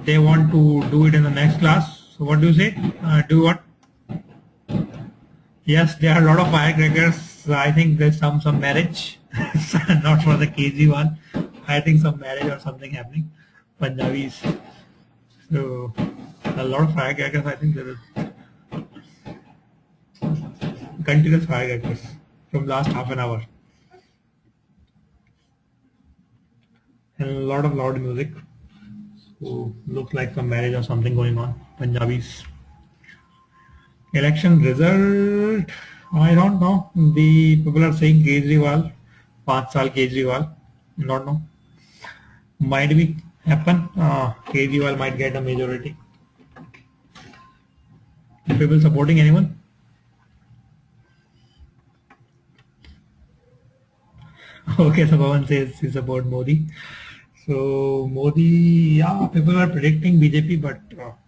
they want to do it in the next class. So what do you say? Do what? Yes, there are a lot of firecrackers guys, I think there's some marriage, not for the Kejriwal. I think some marriage or something happening. Punjabis. So a lot of firecrackers. I think there is continuous firecrackers from last half an hour, and a lot of loud music. So looks like some marriage or something going on. Punjabis. Election result, I don't know. The people are saying Kejriwal, Pathshala Kejriwal. Don't know. Might be happen. Kejriwal might get a majority. People supporting anyone? Okay, so Bhavan says he support Modi. So Modi, yeah, people are predicting BJP, but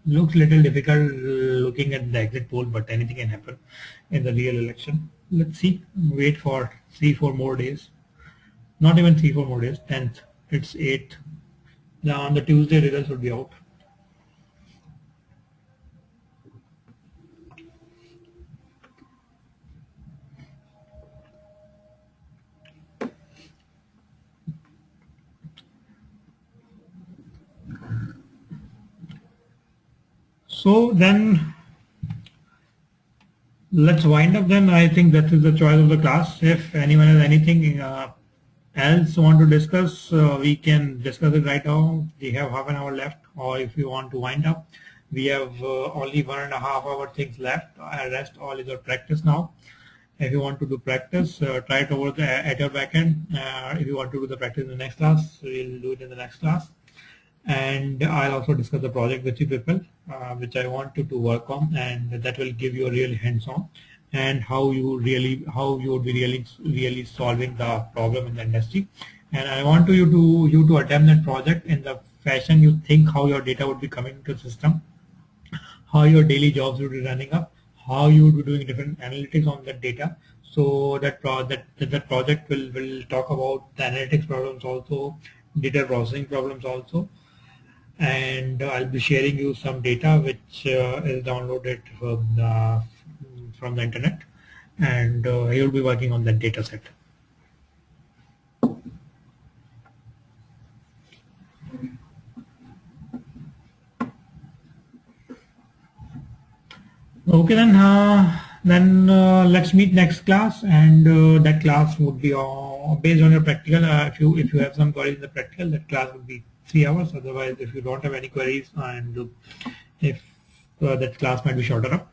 looks little difficult looking at the exit poll. But anything can happen in the real election. Let's see. Wait for 3-4 more days. Not even 3-4 more days. 10th. It's 8th. Now on the Tuesday, results would be out. So then let's wind up then. I think that is the choice of the class. If anyone has anything else want to discuss, we can discuss it right now. We have half an hour left, or if you want to wind up, we have only 1.5 hour things left. Rest all is your practice now. If you want to do practice, try it over at your backend. If you want to do the practice in the next class, we'll do it in the next class. And I'll also discuss the project with you people, which I want you to work on, and that will give you a real hands-on and how you would be really solving the problem in the industry. And I want you to attempt that project in the fashion you think how your data would be coming into the system, how your daily jobs would be running up, how you would be doing different analytics on that data. So that project will talk about the analytics problems also, data processing problems also. And I'll be sharing you some data which is downloaded from the internet, and you'll be working on that data set. Okay, then let's meet next class, and that class would be based on your practical. If you have some queries in the practical, that class would be 3 hours. Otherwise, if you don't have any queries, and if that class might be shorter up.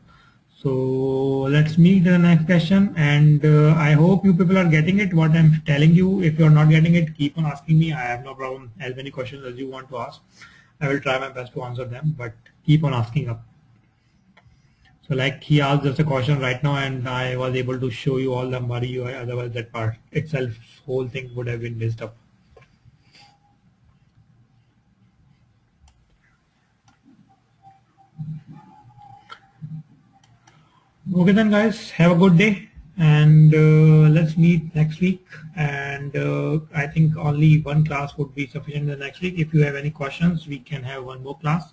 So let's meet the next session, and I hope you people are getting it, what I'm telling you. If you're not getting it, keep on asking me. I have no problem. As many questions as you want to ask, I will try my best to answer them, but keep on asking up. So like he asked just a question right now, and I was able to show you all the Mari UI, otherwise that part itself, whole thing would have been messed up. Okay then guys, have a good day, and let's meet next week. And I think only one class would be sufficient the next week. If you have any questions, we can have one more class.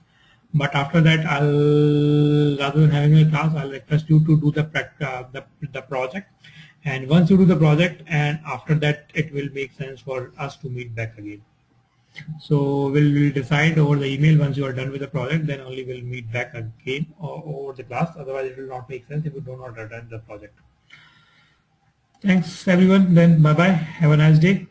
But after that, rather than having a class, I'll request you to do the project. And once you do the project, and after that, it will make sense for us to meet back again. So we'll decide over the email once you are done with the project, then only we'll meet back again over the class. Otherwise, it will not make sense if you do not attend the project. Thanks everyone. Then bye bye. Have a nice day.